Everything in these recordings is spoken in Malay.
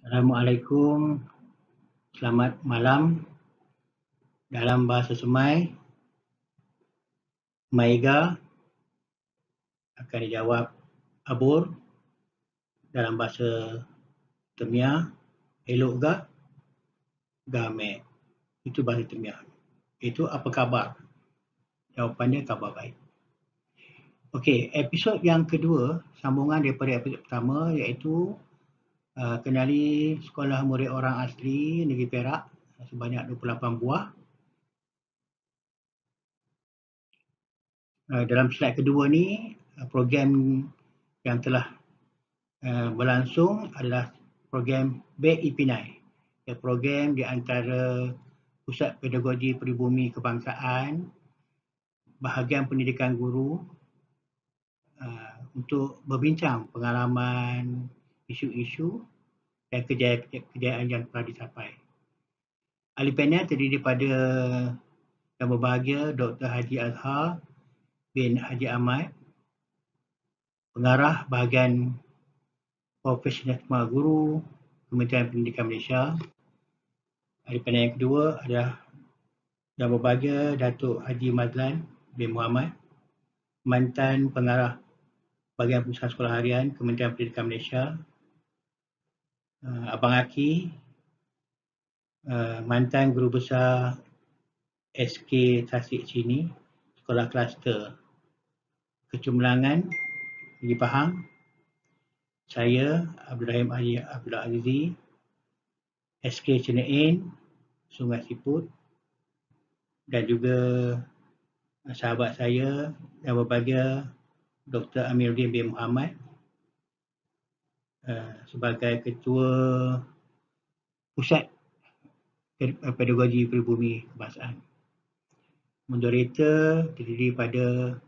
Assalamualaikum, selamat malam. Dalam bahasa Semai, Maiga akan dijawab Abur. Dalam bahasa Temia, elok ga? Game. Itu bahasa Temia. Itu apa khabar? Jawapannya khabar baik. Okey, episod yang kedua, sambungan daripada episod pertama iaitu kenali sekolah murid orang asli Negeri Perak sebanyak 28 buah. Dalam slide kedua ni, program yang telah berlangsung adalah program BIPNAI, program di antara Pusat Pedagogi Peribumi Kebangsaan, Bahagian Pendidikan Guru untuk berbincang pengalaman, isu-isu dan kejayaan yang telah dicapai. Ahli panel terdiri daripada Yang Berbahagia Dr. Haji Azhar bin Haji Ahmad, Pengarah Bahagian Profesional Guru Kementerian Pendidikan Malaysia. Ahli panel yang kedua adalah Yang Berbahagia Datuk Haji Mazlan bin Muhammad, Mantan Pengarah Bahagian Pusat Sekolah Harian Kementerian Pendidikan Malaysia. Abang Aki, Mantan Guru Besar SK Tasik Cini, Sekolah Kluster Kecemerlangan Negeri Pahang. Saya Abdul Rahim Haji Abdul Azizi, SK Cenein, Sungai Siput, dan juga sahabat saya Yang Berbahagia Dr. Amiruddin bin Muhammad sebagai Ketua Pusat Pedagogi Peribumi Kebangsaan. Moderator terdiri daripada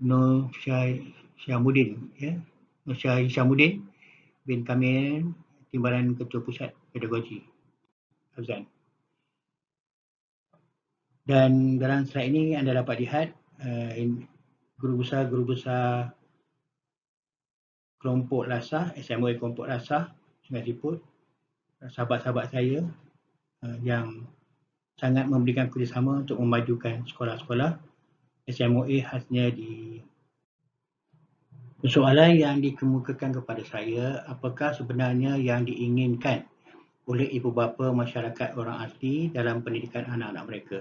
Nur Syamuddin, Nur Syamuddin bin Kamil, Timbalan Ketua Pusat Pedagogi Afzan. Dan dalam slide ini anda dapat lihat guru besar kelompok Lasah, SMOE kelompok Lasah Sungai Siput, sahabat-sahabat saya yang sangat memberikan kerjasama untuk memajukan sekolah-sekolah SMOE khasnya di. Soalan yang dikemukakan kepada saya, apakah sebenarnya yang diinginkan oleh ibu bapa masyarakat orang asli dalam pendidikan anak-anak mereka?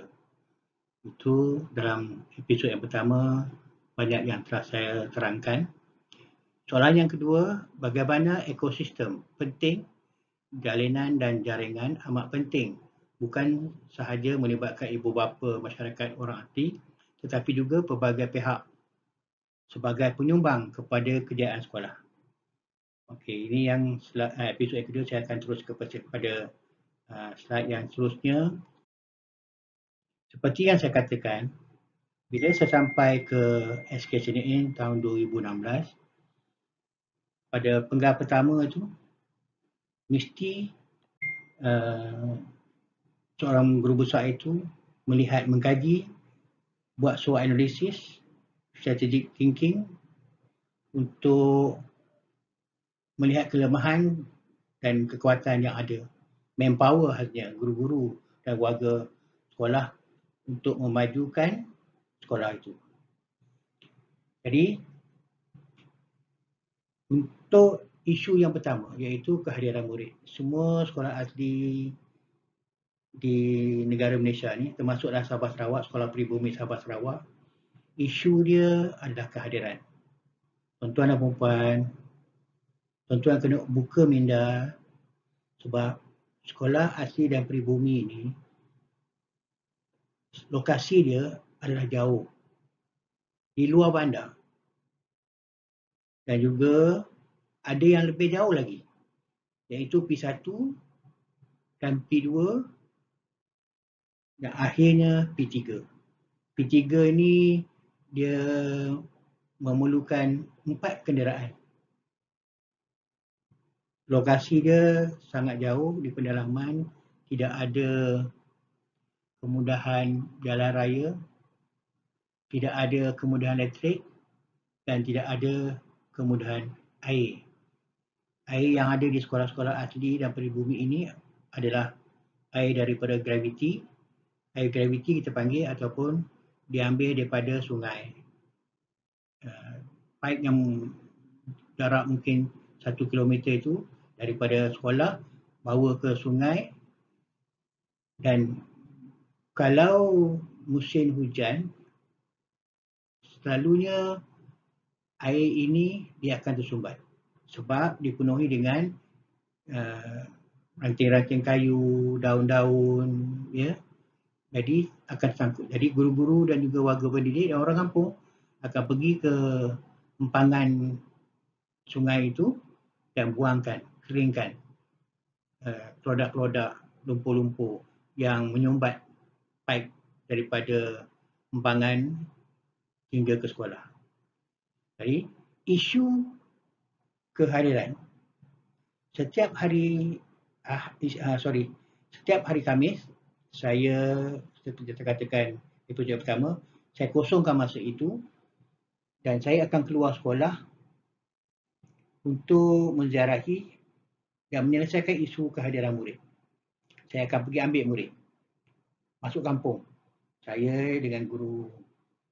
Itu dalam episod yang pertama banyak yang telah saya terangkan. Soalan yang kedua, bagaimana ekosistem penting, jalinan dan jaringan amat penting, bukan sahaja melibatkan ibu bapa masyarakat orang asli tetapi juga pelbagai pihak sebagai penyumbang kepada kejayaan sekolah. Okey, ini yang episod yang kedua. Saya akan terus kepada slide yang seterusnya. Seperti yang saya katakan, bila saya sampai ke SK Cenein tahun 2016, pada penggal pertama itu, mesti seorang guru besar itu melihat, mengkaji, buat SWOT analisis, strategic thinking untuk melihat kelemahan dan kekuatan yang ada. Manpower khasnya guru-guru dan warga sekolah untuk memajukan sekolah itu. Jadi, untuk isu yang pertama iaitu kehadiran murid. Semua sekolah asli di negara Malaysia ni, termasuklah Sabah Sarawak, Sekolah Peribumi Sabah Sarawak, isu dia adalah kehadiran. Tuan-tuan dan puan-puan, tuan-tuan kena buka minda sebab sekolah asli dan peribumi ni lokasi dia adalah jauh di luar bandar dan juga ada yang lebih jauh lagi iaitu P1 dan P2 dan akhirnya P3. P3 ni dia memerlukan 4 kenderaan. Lokasi dia sangat jauh di pedalaman, tidak ada kemudahan jalan raya, tidak ada kemudahan elektrik dan tidak ada kemudahan air. Air yang ada di sekolah-sekolah asli dan peribumi ini adalah air daripada graviti. Air graviti kita panggil ataupun diambil daripada sungai. Pipe yang jarak mungkin 1 kilometer itu daripada sekolah bawa ke sungai, dan kalau musim hujan selalunya air ini dia akan tersumbat sebab dipenuhi dengan ranting-ranting kayu, daun-daun, ya. Jadi akan sangkut. Jadi guru-guru dan juga warga pendidik dan orang kampung akan pergi ke empangan sungai itu dan buangkan, keringkan kelodak-kelodak, lumpur-lumpur yang menyumbat pipe daripada empangan hingga ke sekolah. Jadi isu kehadiran setiap hari Khamis, saya seperti saya katakan di projek pertama, saya kosongkan masa itu dan saya akan keluar sekolah untuk menziarahi dan menyelesaikan isu kehadiran murid. Saya akan pergi ambil murid masuk kampung. Saya dengan guru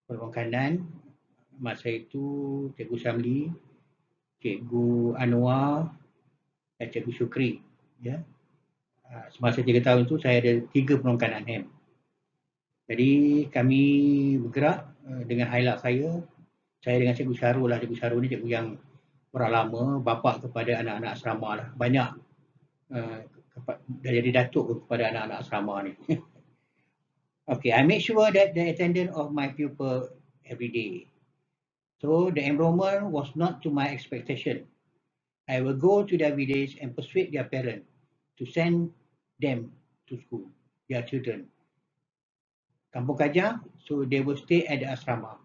perbankanan masa itu Cikgu Syamli, Cikgu Anwar dan Cikgu Syukri, ya. Semasa 3 tahun itu saya ada 3 perbankanan HEM. Jadi kami bergerak dengan highlight saya dengan Cikgu Syarul lah. Cikgu Syarul ni cikgu yang orang lama, bapa kepada anak-anak asrama lah. Banyak dah jadi datuk kepada anak-anak asrama ni. Okay, I make sure that the attendance of my pupil every day. So the enrollment was not to my expectation. I will go to their village and persuade their parents to send them to school, their children. Kampung Kajang, so they will stay at the asrama.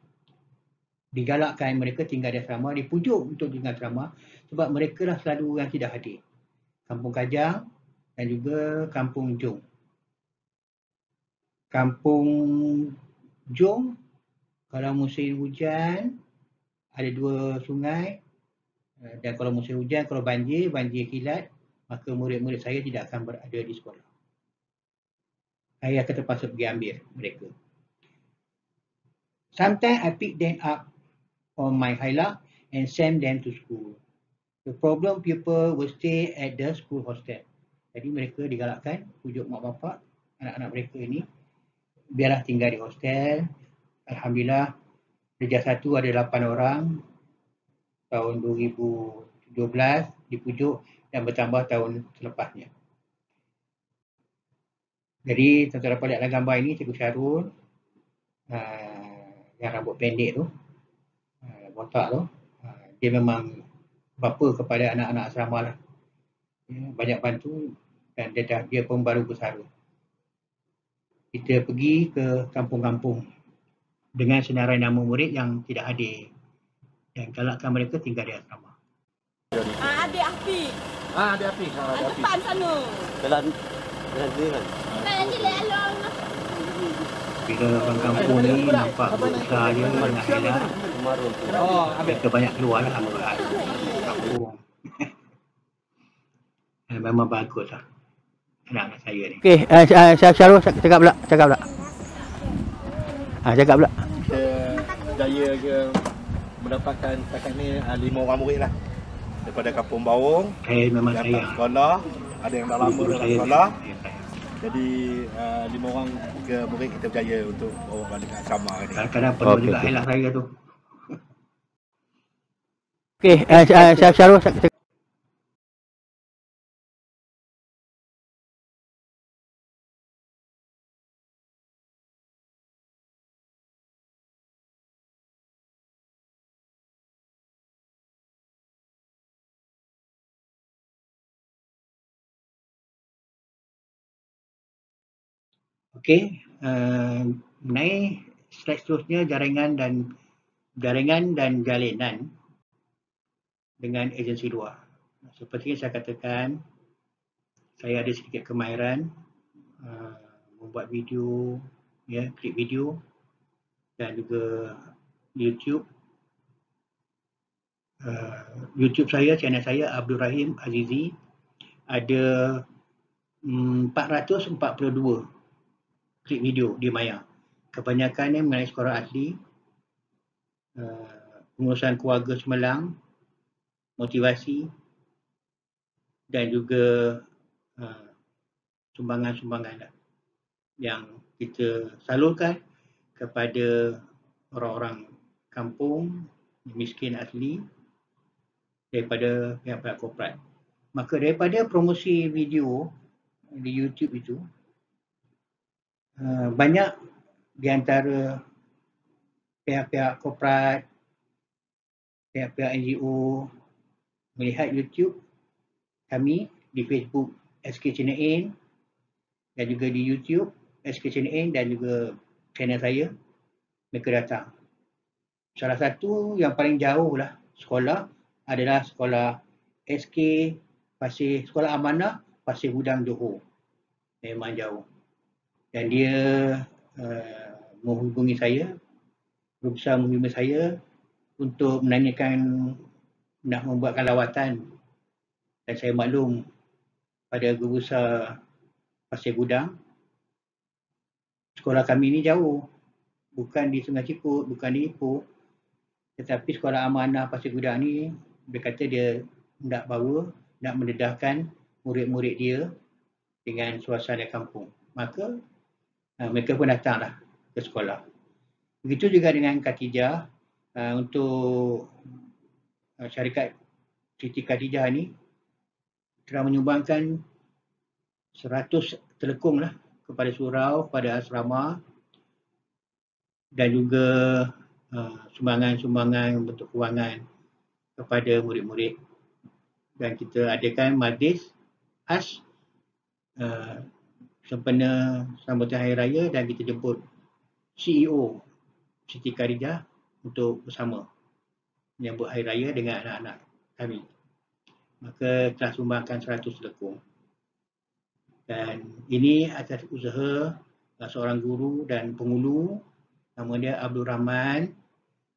Digalakkan mereka tinggal di asrama, dipujuk untuk tinggal asrama sebab mereka lah selalu yang tidak hadir. Kampung Kajang dan juga Kampung Jong. Kampung Jong, kalau musim hujan ada 2 sungai, dan kalau musim hujan, kalau banjir kilat, maka murid-murid saya tidak akan berada di sekolah. Saya akan terpaksa pergi ambil mereka. Sometimes I pick them up on my hilak and send them to school. The problem people will stay at the school hostel. Jadi mereka digalakkan, pujuk mak bapak, anak-anak mereka ini, biarlah tinggal di hostel. Alhamdulillah, Darjah 1 ada 8 orang. Tahun 2017 dipujuk dan bertambah tahun selepasnya. Jadi tuan-tuan dapat lihat dalam gambar ini Cikgu Syarul yang rambut pendek tu, botak tu, dia memang bapa kepada anak-anak asrama lah. Banyak bantu dan dia pun baru bersara. Kita pergi ke kampung-kampung dengan senarai nama murid yang tidak hadir dan galakkan mereka tinggal di asrama. Adik Afiq. Adik Afiq. Depan sana. Jalan dia kan. Nanti lelong. Bila orang kampung ni nampak berusaha dia dengan hilang, mereka banyak keluar lah kampung. Memang bagus lah anak-anak saya ni. Okey, Syarul cakap pula. Cakap pula. Kita berjaya ke mendapatkan setakat ni 5 orang murid lah. Daripada Kampung Bawong, Saya memang yang sayang. tak sekolah, ada yang dah lama dalam sekolah. Jadi 5 orang ke murid kita berjaya untuk bawa balik ke asrama ni. Kadang-kadang penuh juga hilang saya tu. Okey, Syarul cakap. Okey, mengenai slide seterusnya jaringan dan jalinan dengan agensi luar. Seperti yang saya katakan, saya ada sedikit kemahiran membuat video, ya, klip video dan juga YouTube. YouTube saya, channel saya Abdul Rahim Azizi, ada 442 klip video di Maya. Kebanyakannya mengenai sekolah asli, pengurusan keluarga Semelang, motivasi dan juga sumbangan-sumbangan yang kita salurkan kepada orang-orang kampung miskin asli daripada pihak-pihak korporat. Maka daripada promosi video di YouTube itu, banyak di antara pihak-pihak korporat, pihak-pihak NGO melihat YouTube kami di Facebook SK Channel In dan juga di YouTube SK Channel In dan juga channel saya, mereka datang. Salah satu yang paling jauh lah sekolah adalah sekolah SK Pasir, Sekolah Amanah Pasir Gudang Johor. Memang jauh. Dan dia menghubungi saya, berusaha menghubungi saya untuk menanyakan nak membuatkan lawatan. Dan saya maklum pada Guru Besar Pasir Gudang, sekolah kami ni jauh. Bukan di Sungai Cikut, bukan di Ipoh. Tetapi Sekolah Amanah Pasir Gudang ni, dia kata dia nak bawa, nak mendedahkan murid-murid dia dengan suasana kampung. Maka mereka pun datanglah ke sekolah. Begitu juga dengan Khatijah. Untuk syarikat Siti Khatijah ni telah menyumbangkan 100 telekung lah kepada surau, kepada asrama dan juga sumbangan-sumbangan bentuk kewangan kepada murid-murid. Dan kita adakan majlis khas sempena sambutan Hari Raya dan kita jemput CEO Siti Khatijah untuk bersama menyambut Hari Raya dengan anak-anak kami. Maka telah sumbangkan 100 telekung. Dan ini atas usaha seorang guru dan pengulu, nama dia Abdul Rahman,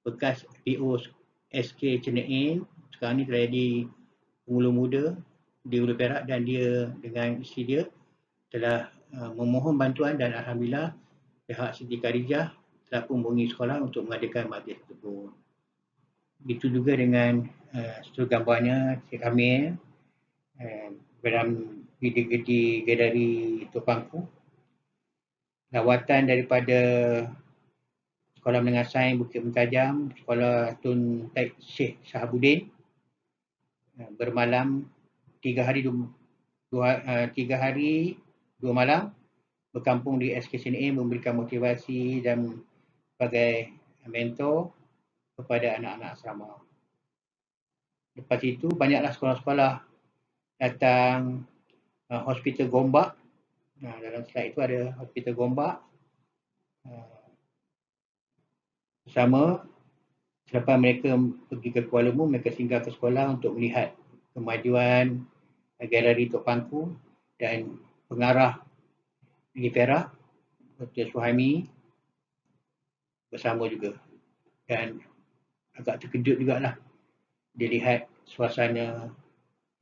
bekas PO SK Channel In. Sekarang ni telah jadi pengulu muda di Hulu Perak dan dia dengan isteri dia telah memohon bantuan dan alhamdulillah pihak Siti Khatijah telah pun menghubungi sekolah untuk mengadakan majlis tersebut. Begitu juga dengan seterusnya gambarnya Cik Kamil dalam di galeri Topangku. Lawatan daripada Sekolah Menengah Sains Bukit Mentajam, Sekolah Tun Taib Syekh Shahabuddin bermalam 3 hari 2 malam berkampung di SKCNA, memberikan motivasi dan sebagai mentor kepada anak-anak asrama. Lepas itu banyaklah sekolah-sekolah datang, Hospital Gombak. Dalam slide itu ada Hospital Gombak. Bersama, selepas mereka pergi ke Kuala Lumpur, mereka singgah ke sekolah untuk melihat kemajuan galeri Tok Pangku dan pengarah di Perak, Dr. Suhaimi bersama juga. Dan agak terkejut jugalah dia lihat suasana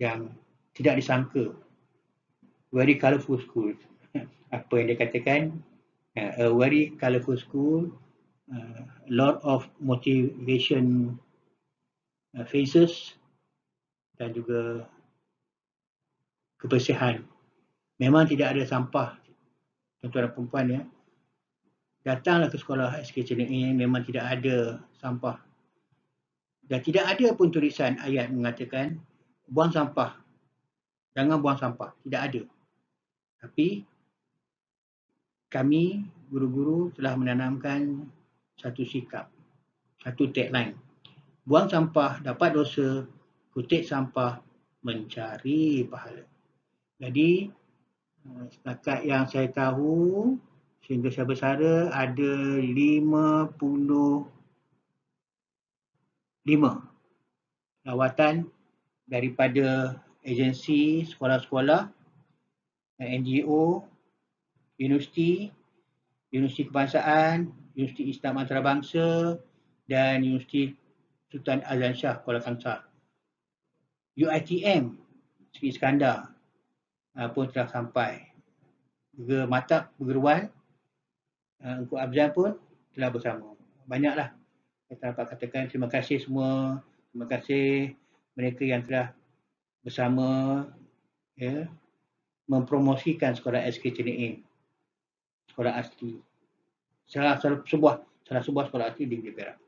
yang tidak disangka. Very colourful school. Apa yang dia katakan, a very colourful school, lot of motivation faces dan juga kebersihan. Memang tidak ada sampah, tuan-tuan dan perempuan ya. Datanglah ke sekolah SK ini, memang tidak ada sampah. Dan tidak ada pun tulisan ayat mengatakan buang sampah, jangan buang sampah. Tidak ada. Tapi kami guru-guru telah menanamkan satu sikap, satu tagline. Buang sampah dapat dosa, kutip sampah mencari pahala. Jadi setakat yang saya tahu, sehingga saya bersara ada 55 lawatan daripada agensi, sekolah-sekolah, NGO, universiti kebangsaan, universiti Islam antarabangsa dan universiti Sultan Azlan Shah Kuala Kangsar. UiTM Sri Iskandar pun telah sampai. Juga Matap Perguruan Engku Abzan pun telah bersama. Banyaklah kita dapat katakan. Terima kasih semua. Terima kasih mereka yang telah bersama ya, mempromosikan sekolah SK Cene'in, sekolah asli. Salah sebuah sekolah asli di Negeri Perak.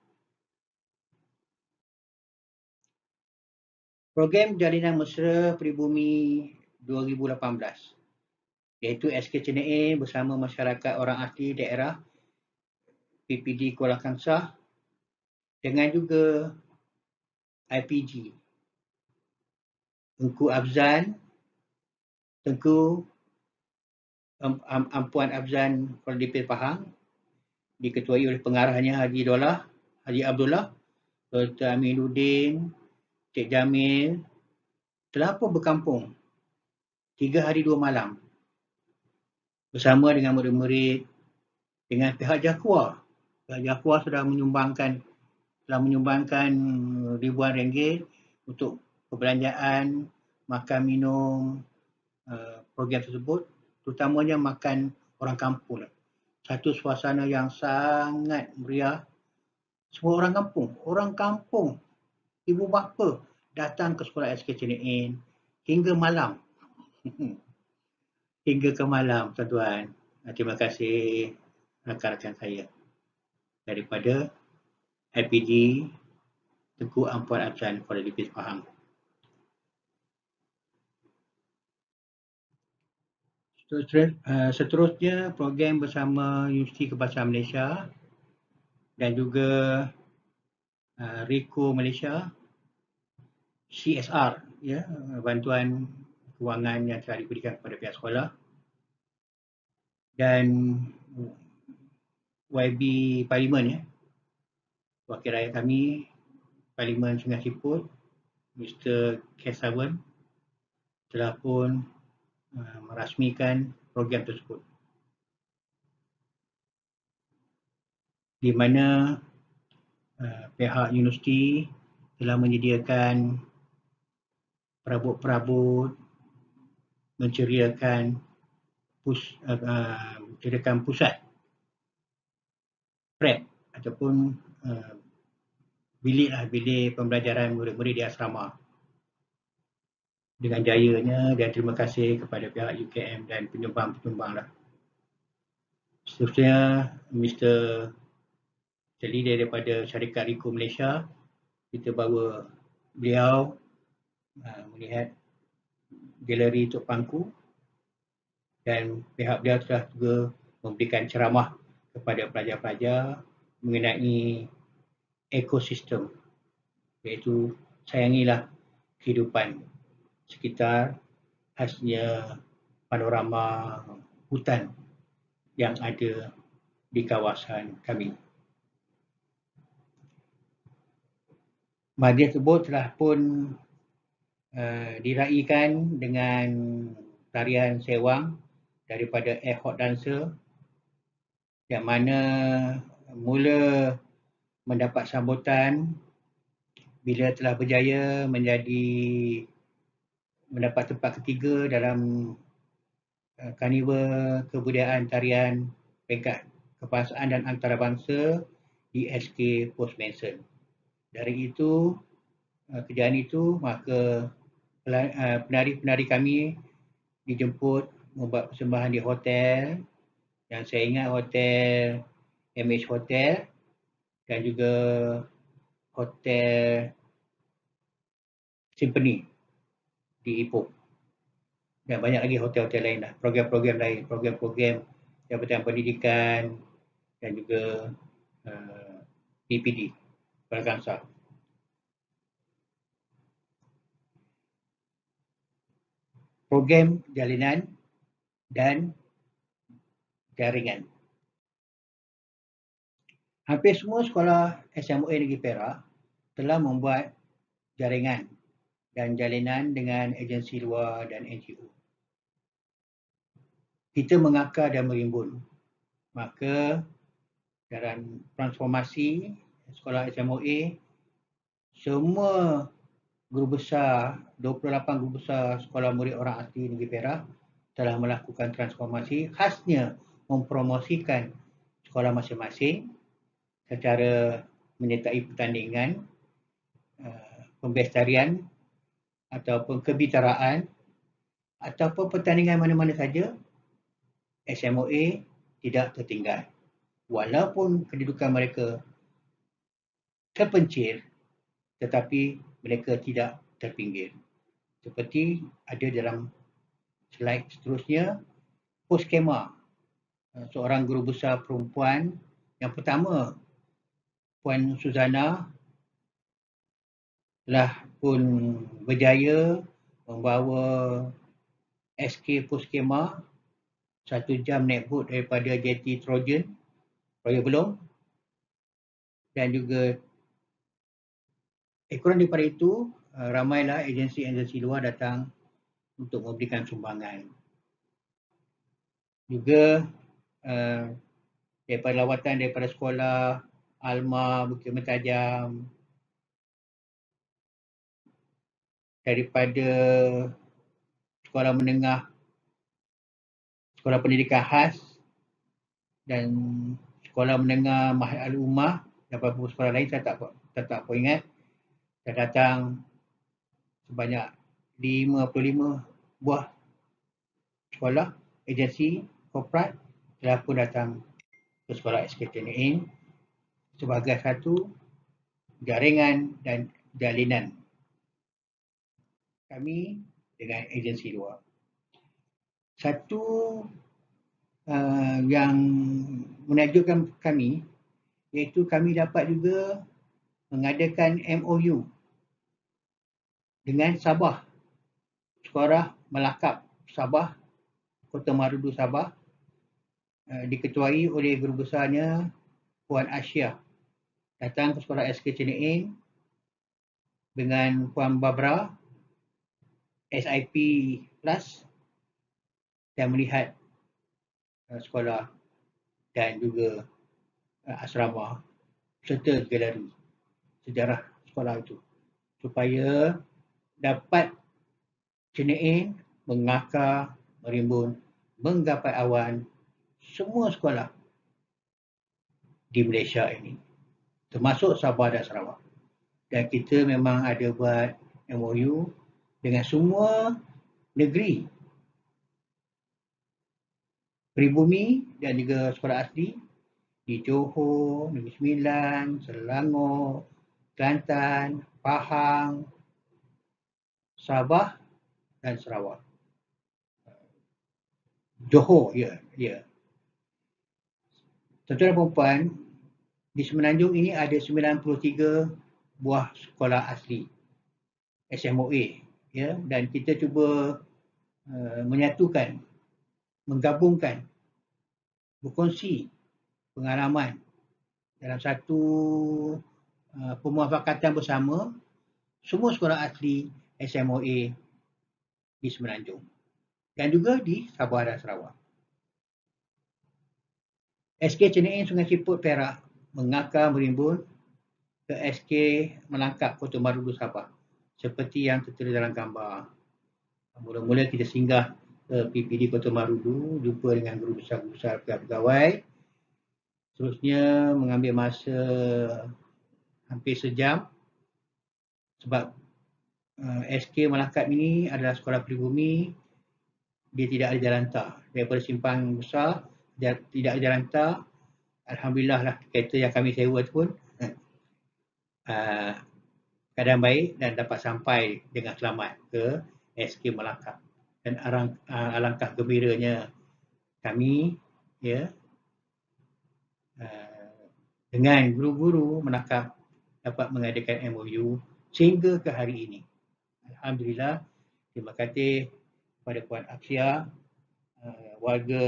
Program Jalinan Mesra Peribumi 2018 iaitu SK Cene'in bersama masyarakat orang asli daerah PPD Kuala Kangsar dengan juga IPG Engku Abzan, Tengku Ampuan Abzan Kuala Lumpur Pahang diketuai oleh pengarahnya Haji Abdullah, Dr. Aminuddin, Cik Jamil telah pun berkampung 3 hari 2 malam bersama dengan murid-murid dengan pihak Jakwa. Pihak Jakwa sudah menyumbangkan ribuan ringgit untuk perbelanjaan, makan minum program tersebut, terutamanya makan orang kampung. Satu suasana yang sangat meriah. Semua orang kampung, ibu bapa datang ke sekolah SK Cene'in hingga malam. Hingga ke malam, tuan-tuan. Terima kasih rakan-rakan saya daripada IPG Tengku Ampuan Abzan Kuala Lumpur Pahang. Seterusnya, program bersama Universiti Kebahasaan Malaysia dan juga RICO Malaysia, CSR, ya, bantuan kewangan yang telah diberikan kepada pihak sekolah, dan YB Parlimen, ya, wakil rakyat kami, Parlimen Sungai Siput, Mr. Kesawan, telah pun merasmikan program tersebut. Di mana pihak universiti telah menyediakan perabot-perabot, menceriakan pusat prep ataupun bilik pembelajaran murid-murid di asrama. Dengan jayanya, dan terima kasih kepada pihak UKM dan penyumbang-penyumbang. Seterusnya, Mr. Leader daripada syarikat RICO Malaysia, kita bawa beliau melihat galeri Tok Pangku, dan pihak beliau telah juga memberikan ceramah kepada pelajar-pelajar mengenai ekosistem, iaitu sayangilah kehidupan sekitar, khasnya panorama hutan yang ada di kawasan kami. Majlis tersebut telah pun diraikan dengan tarian sewang daripada Air Hot Dancer, yang mana mula mendapat sambutan bila telah berjaya mendapat tempat ketiga dalam Karnival Kebudayaan Tarian Peringkat Kebangsaan dan Antarabangsa di SK Post Mason. Dari itu, kejadian itu, maka penari-penari kami dijemput membuat persembahan di hotel, yang saya ingat hotel MH Hotel dan juga hotel Symphony di Ipoh, dan banyak lagi hotel-hotel lain lah, program-program lain, program-program Jabatan Pendidikan dan juga PPD Kuala Kangsar. Program jalinan dan jaringan. Hampir semua sekolah SMOA Negeri Perak telah membuat jaringan dan jalinan dengan agensi luar dan NGO. Kita mengakar dan merimbun. Maka dalam transformasi sekolah SMOA semua guru besar, 28 guru besar sekolah murid orang asli Negeri Perak telah melakukan transformasi, khasnya mempromosikan sekolah masing-masing secara menyertai pertandingan, pembestarian ataupun kebitaraan ataupun pertandingan mana-mana saja, SMOA tidak tertinggal. Walaupun kedudukan mereka terpencil, tetapi mereka tidak terpinggir. Seperti ada dalam slide seterusnya, Poskema, seorang guru besar perempuan yang pertama, Puan Suzana, telah pun berjaya membawa SK Poskema 1 jam naik bot daripada jeti Trojan, Royal Belum, dan juga kurang daripada itu, ramailah agensi-agensi luar datang untuk memberikan sumbangan. Juga daripada lawatan daripada sekolah Alma Bukit Mentajam, daripada sekolah menengah, sekolah pendidikan khas dan sekolah menengah Mahad Al-Ummah dan beberapa sekolah lain saya tak ingat, dah datang sebanyak 55 buah sekolah, agensi, korporat telah pun datang ke sekolah SKTNAIN sebagai satu jaringan dan jalinan kami dengan agensi luar. Satu yang menakjubkan kami iaitu kami dapat juga mengadakan MOU dengan Sabah, Sekolah Melakap Sabah, Kota Marudu Sabah, diketuai oleh guru besarnya Puan Asia, datang ke sekolah SKTNAIN dengan Puan Barbara, SIP Plus, dan melihat sekolah dan juga asrama serta galeri sejarah sekolah itu supaya dapat TNAIN mengakar, merimbun, menggapai awan semua sekolah di Malaysia ini, termasuk Sabah dan Sarawak. Dan kita memang ada buat MOU dengan semua negeri pribumi dan juga sekolah asli di Johor, Negeri Sembilan, Selangor, Kelantan, Pahang, Sabah dan Sarawak. Johor, ya. Tuan-tuan dan puan, di Semenanjung ini ada 93 buah sekolah asli SMOA, ya, dan kita cuba menyatukan, menggabungkan, berkongsi pengalaman dalam satu pemuafakatan bersama semua sekolah asli SMOA di Semenanjung dan juga di Sabah dan Sarawak. SKTNAIN Sungai Siput Perak mengakar merimbun ke SK Melangkap Kota Marudu Sabah seperti yang tertera dalam gambar. Mula-mula kita singgah ke PPD Kota Marudu, jumpa dengan guru besar pegawai. Seterusnya mengambil masa hampir sejam sebab SK Melangkap ini adalah sekolah pribumi, dia tidak ada jalan tar. Daripada simpang besar, dia tidak ada jalan tar. Alhamdulillah lah kereta yang kami sewa tu pun keadaan baik dan dapat sampai dengan selamat ke SK Melangkap. Dan alangkah gembiranya kami, ya, dengan guru-guru Melangkap dapat mengadakan MOU sehingga ke hari ini. Alhamdulillah, terima kasih kepada Puan Aksia, warga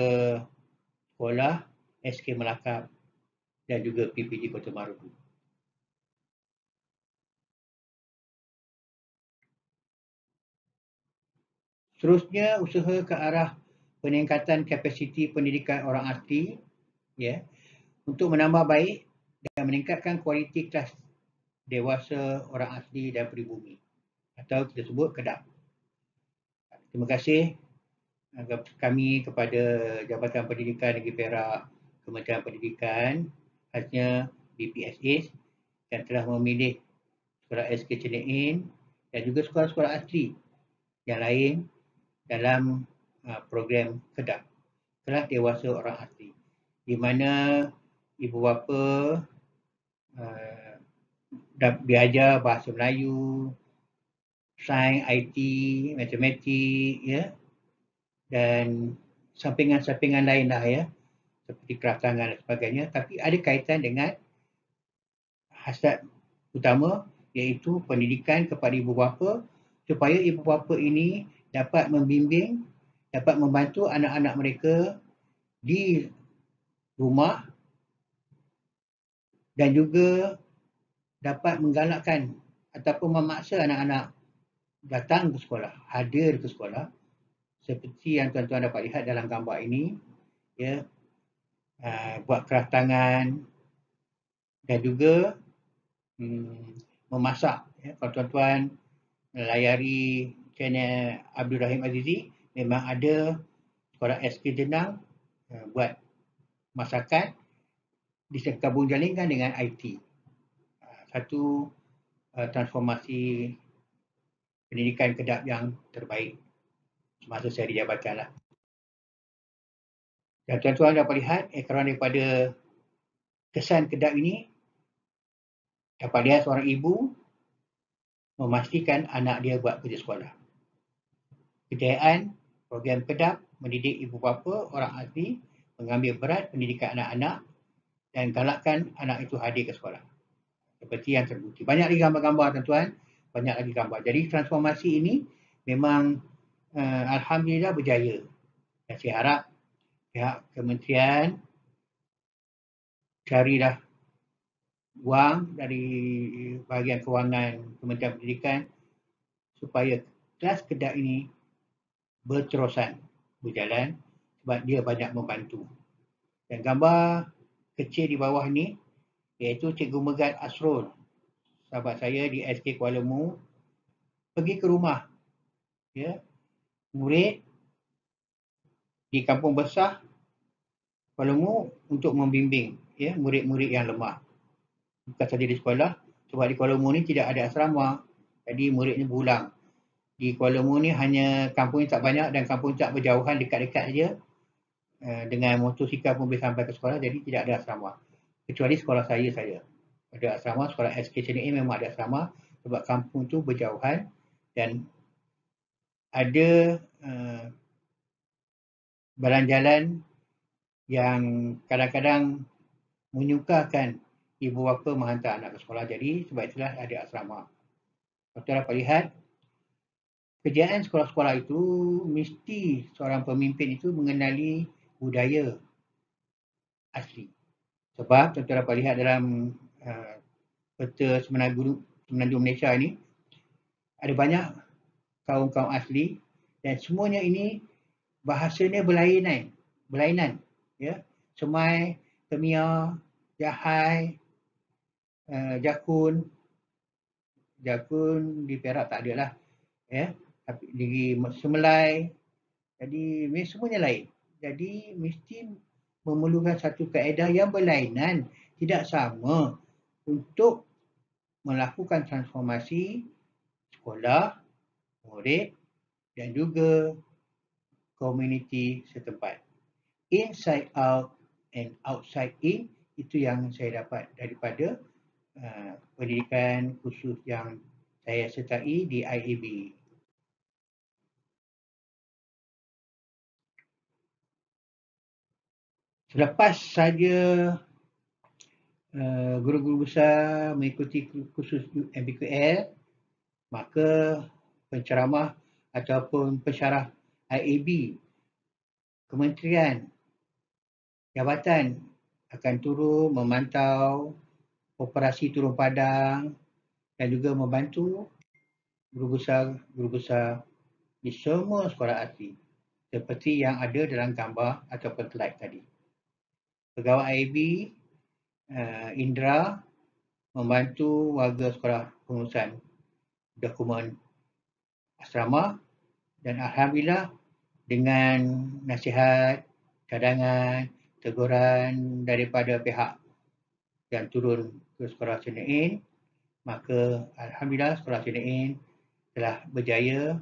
sekolah SK Melangkap dan juga PPD Kota Marudu. Seterusnya, usaha ke arah peningkatan kapasiti pendidikan orang asli, ya, untuk menambah baik dan meningkatkan kualiti kelas dewasa orang asli dan pribumi atau kita sebut KEDAP. Terima kasih kami kepada Jabatan Pendidikan Negeri Perak, Kementerian Pendidikan, khasnya BPSA yang telah memilih sekolah SK Cenein dan juga sekolah-sekolah asli yang lain dalam program KEDAP, Kelas Dewasa Orang Asli, di mana ibu bapa belajar bahasa Melayu, sains, IT, matematik, ya, dan sampingan-sampingan lain lah, ya, seperti keraftangan dan sebagainya, tapi ada kaitan dengan hasrat utama iaitu pendidikan kepada ibu bapa supaya ibu bapa ini dapat membimbing, dapat membantu anak-anak mereka di rumah dan juga dapat menggalakkan ataupun memaksa anak-anak datang ke sekolah, hadir ke sekolah seperti yang tuan-tuan dapat lihat dalam gambar ini, ya, buat keraftangan dan juga memasak. Ya. Kalau tuan-tuan layari channel Abdul Rahim Azizi, memang ada sekolah SK Jenang buat masakan disambung jalinkan dengan IT. Satu transformasi pendidikan KEDAP yang terbaik semasa saya di jabatan lah. Dan tuan-tuan dapat lihat akaran daripada kesan KEDAP ini, dapat lihat seorang ibu memastikan anak dia buat kerja sekolah. Kejayaan program KEDAP mendidik ibu bapa orang asli mengambil berat pendidikan anak-anak dan galakkan anak itu hadir ke sekolah. Seperti yang terbukti. Banyak lagi gambar-gambar tuan-tuan, banyak lagi gambar. Jadi transformasi ini memang alhamdulillah berjaya. Dan saya harap pihak kementerian carilah wang dari bahagian kewangan Kementerian Pendidikan supaya kelas KEDAP ini berterusan berjalan sebab dia banyak membantu. Dan gambar kecil di bawah ni iaitu Cikgu Megat Asrul, sahabat saya di SK Kuala Lumpur, pergi ke rumah, ya, murid di kampung besar Kuala Lumpur untuk membimbing, ya, murid-murid yang lemah. Bukan saja di sekolah, sebab di Kuala Lumpur ni tidak ada asrama, jadi murid ni berulang. Di Kuala Lumpur ni hanya kampung ni tak banyak dan kampung tak berjauhan, dekat-dekat saja. Dengan motosikal pun boleh sampai ke sekolah, jadi tidak ada asrama. Kecuali sekolah saya ada asrama, sekolah SK Cenein memang ada asrama sebab kampung tu berjauhan dan ada jalan-jalan yang kadang-kadang menyukarkan ibu bapa menghantar anak ke sekolah. Jadi sebab itulah ada asrama. Kita dapat lihat kejayaan sekolah-sekolah itu mesti seorang pemimpin itu mengenali budaya asli. Sebab kita dapat lihat dalam peta Semenanjung Malaysia ini ada banyak kaum-kaum asli dan semuanya ini bahasanya berlainan, ya. Semai, Kemia, Jahai, Jakun di Perak tak ada lah, ya. Tapi di Semelai, jadi semuanya lain. Jadi mesti memerlukan satu kaedah yang berlainan, tidak sama untuk melakukan transformasi sekolah, murid dan juga komuniti setempat. Inside out and outside in, itu yang saya dapat daripada pendidikan khusus yang saya sertai di IAB. Selepas saja guru-guru besar mengikuti kursus MBQL, maka penceramah ataupun pensyarah IAB, kementerian, jabatan akan turun memantau operasi turun padang dan juga membantu guru besar di semua sekolah asli seperti yang ada dalam gambar ataupun slide tadi. Pegawai IAB, Indra membantu warga sekolah pengurusan dokumen asrama, dan alhamdulillah dengan nasihat, cadangan, teguran daripada pihak yang turun ke sekolah Senain, maka alhamdulillah sekolah Senain telah berjaya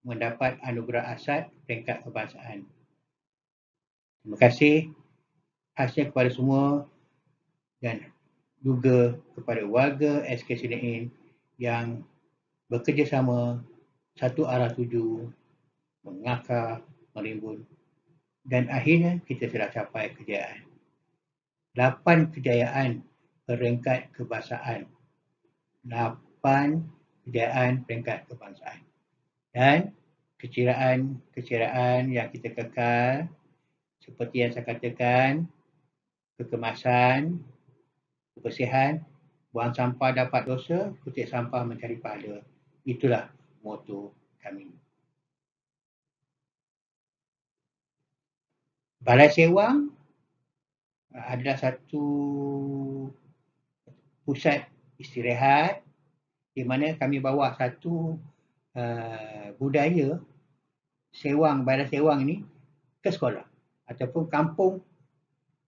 mendapat anugerah asad peringkat kebangsaan. Terima kasih khasnya kepada semua dan juga kepada warga SK Senain yang bekerjasama satu arah tuju, mengakar, merimbun, dan akhirnya kita telah capai kejayaan. 8 kejayaan peringkat kebangsaan. 8 kejayaan peringkat kebangsaan. Dan keceriaan yang kita kekal, seperti yang saya katakan, kekemasan, kebersihan, buang sampah dapat dosa, kutip sampah mencari pahala. Itulah moto kami. Balai Sewang adalah satu pusat istirahat di mana kami bawa satu budaya sewang, balai sewang ini ke sekolah ataupun kampung.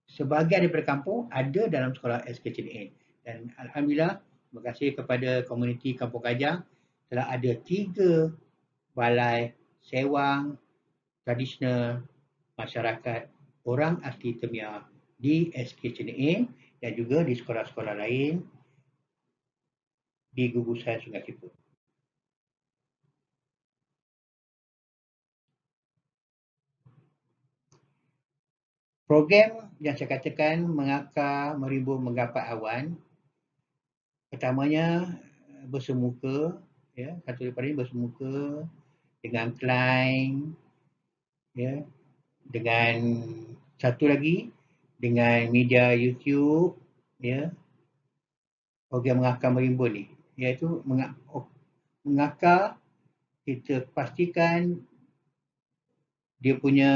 Sebahagian daripada kampung ada dalam sekolah SK Senain. Dan alhamdulillah, terima kasih kepada komuniti Kampung Kajang telah ada 3 balai sewang tradisional masyarakat orang asli Temia di SK Senain dan juga di sekolah-sekolah lain di gugusan Sungai Siput. Program yang saya katakan mengakar, merimbun, menggapai awan, pertamanya bersemuka, ya, satu daripada ini bersemuka dengan Klein, ya, dengan satu lagi dengan media YouTube, ya, program mengakar merimbun ni, iaitu mengakar, kita pastikan dia punya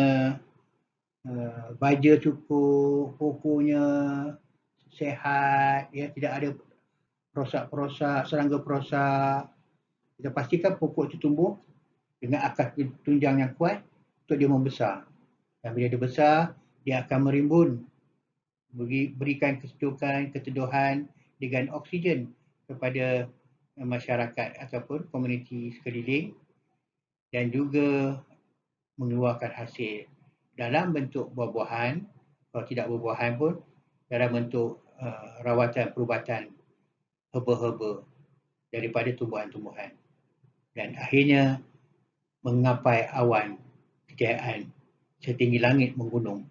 baja cukup, pokoknya sehat, ya, tidak ada perosak-perosak, serangga perosak. Kita pastikan pokok itu tumbuh dengan akar tunjang yang kuat untuk dia membesar. Dan bila dia besar, dia akan merimbun, berikan kesejukan, keteduhan dengan oksigen kepada masyarakat ataupun komuniti sekeliling dan juga mengeluarkan hasil dalam bentuk buah-buahan, kalau tidak buah-buahan pun dalam bentuk rawatan perubatan herba-herba daripada tumbuhan-tumbuhan. Dan akhirnya menggapai awan kejayaan setinggi langit menggunung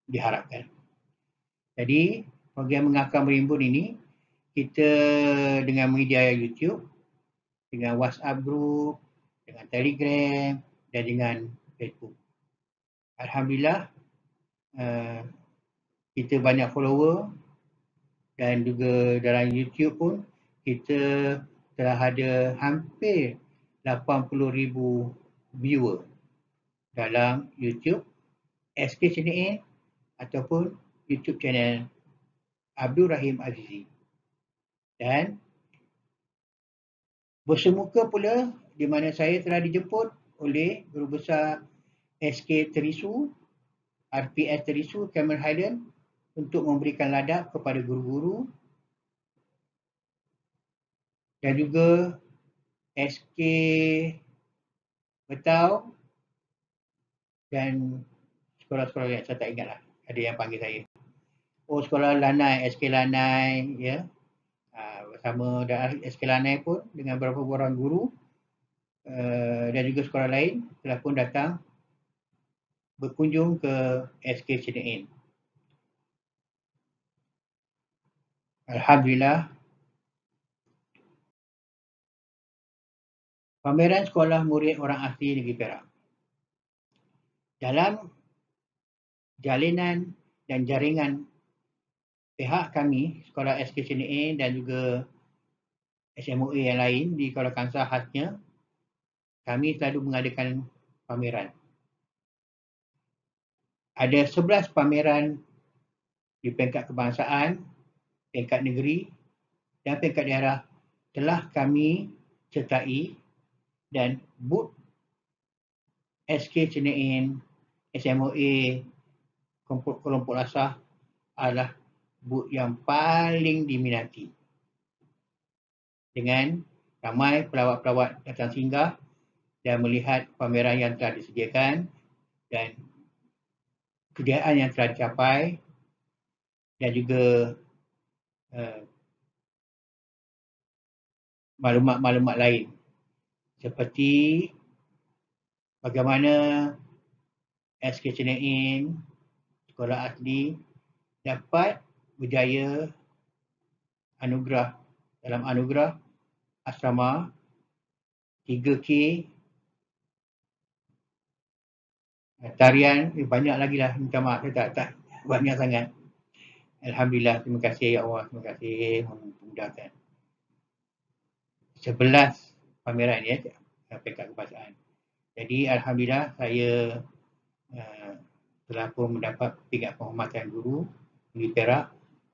diharapkan. Jadi program mengakar merimbun ini kita dengan media YouTube, dengan WhatsApp group, dengan Telegram dan dengan Facebook. Alhamdulillah kita banyak follower dan juga dalam YouTube pun kita telah ada hampir 80,000 viewer dalam YouTube SK Senain ataupun YouTube channel Abdul Rahim Azizi. Dan bersemuka pula di mana saya telah dijemput oleh Guru Besar SK Terisu, RPS Terisu, Cameron Highland untuk memberikan ladap kepada guru-guru dan juga SK Betau dan sekolah-sekolah yang saya tak ingat lah. Ada yang panggil saya. Oh, sekolah Lanai, SK Lanai, ya. Bersama SK Lanai pun dengan beberapa orang guru dan juga sekolah lain telah pun datang berkunjung ke SK Senain. Alhamdulillah, pameran sekolah murid orang asli negeri Perak. Dalam jalinan dan jaringan pihak kami, sekolah SK Senain dan juga SMOA yang lain di Kuala Kangsar khasnya, kami selalu mengadakan pameran. Ada 11 pameran di peringkat kebangsaan peringkat negeri dan peringkat daerah telah kami sertai, dan booth SK Cenein, SMOA, kelompok asah adalah booth yang paling diminati. Dengan ramai pelawat-pelawat datang singgah dan melihat pameran yang telah disediakan dan kejayaan yang telah dicapai, dan juga maklumat-maklumat lain seperti bagaimana SK Cenein, Sekolah Asli dapat berjaya dalam anugerah asrama 3K, tarian, banyak lagi lah, minta maaf saya tak banyak sangat. Alhamdulillah, terima kasih ya Allah, terima kasih memudahkan. 11 pameran ya, peringkat kebangsaan. Jadi alhamdulillah saya telah pun mendapat pingat penghormatan guru di Perak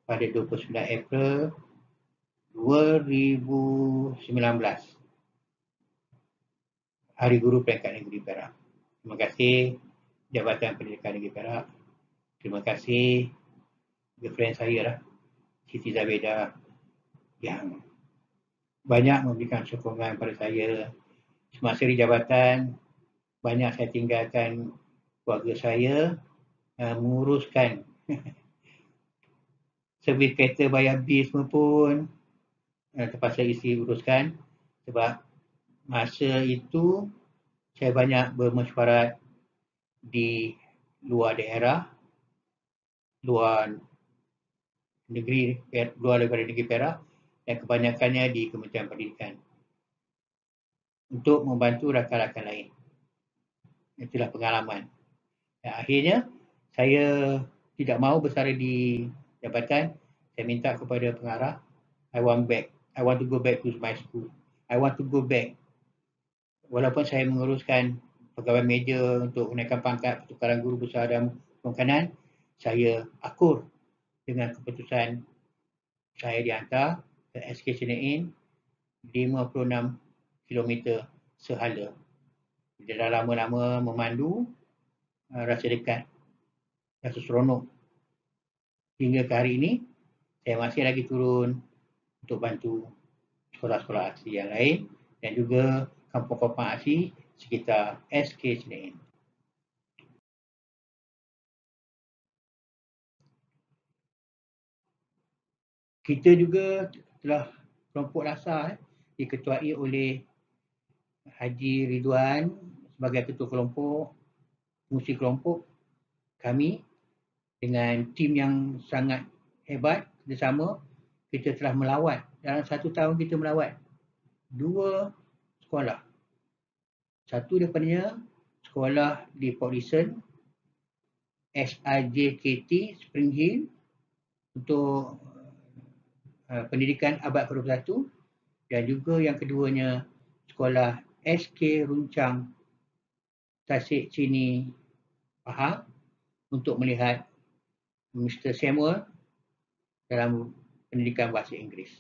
pada 29 April 2019. Hari Guru Peringkat Negeri Perak. Terima kasih Jabatan Pendidikan Negeri Perak. Terima kasih girlfriend saya lah, Siti Zabeda, yang banyak memberikan sokongan pada saya. Semasa di jabatan, banyak saya tinggalkan keluarga saya menguruskan servis kereta, bayar bil semua pun terpaksa isteri uruskan, sebab masa itu saya banyak bermesyuarat di luar daerah, luar daripada negeri Perak, dan kebanyakannya di Kementerian Pendidikan untuk membantu rakan-rakan lain. Itulah pengalaman. Dan akhirnya saya tidak mahu bersara di jabatan. Saya minta kepada pengarah, I want to go back to my school. I want to go back. Walaupun saya menguruskan pegawai meja untuk menaikkan pangkat, pertukaran guru besar dan pemakanan, saya akur dengan keputusan saya dihantar ke SK Cenein 56 km sehala. Dia dah lama-lama memandu, rasa dekat, rasa seronok. Hingga ke hari ini, saya masih lagi turun untuk bantu sekolah-sekolah asli yang lain dan juga kampung-kampung asli sekitar SK Cenein. Kita juga telah kelompok dasar diketuai oleh Haji Ridwan sebagai ketua kelompok, fungsi kelompok kami dengan tim yang sangat hebat bersama. Kita telah melawat, dalam 1 tahun kita melawat 2 sekolah. Satu daripadanya sekolah di Port Dickson, SIJKT Spring Hill untuk pendidikan abad ke-21, dan juga yang keduanya sekolah SK Runcang Tasik Cini Pahang untuk melihat Mr. Samuel dalam pendidikan bahasa Inggeris.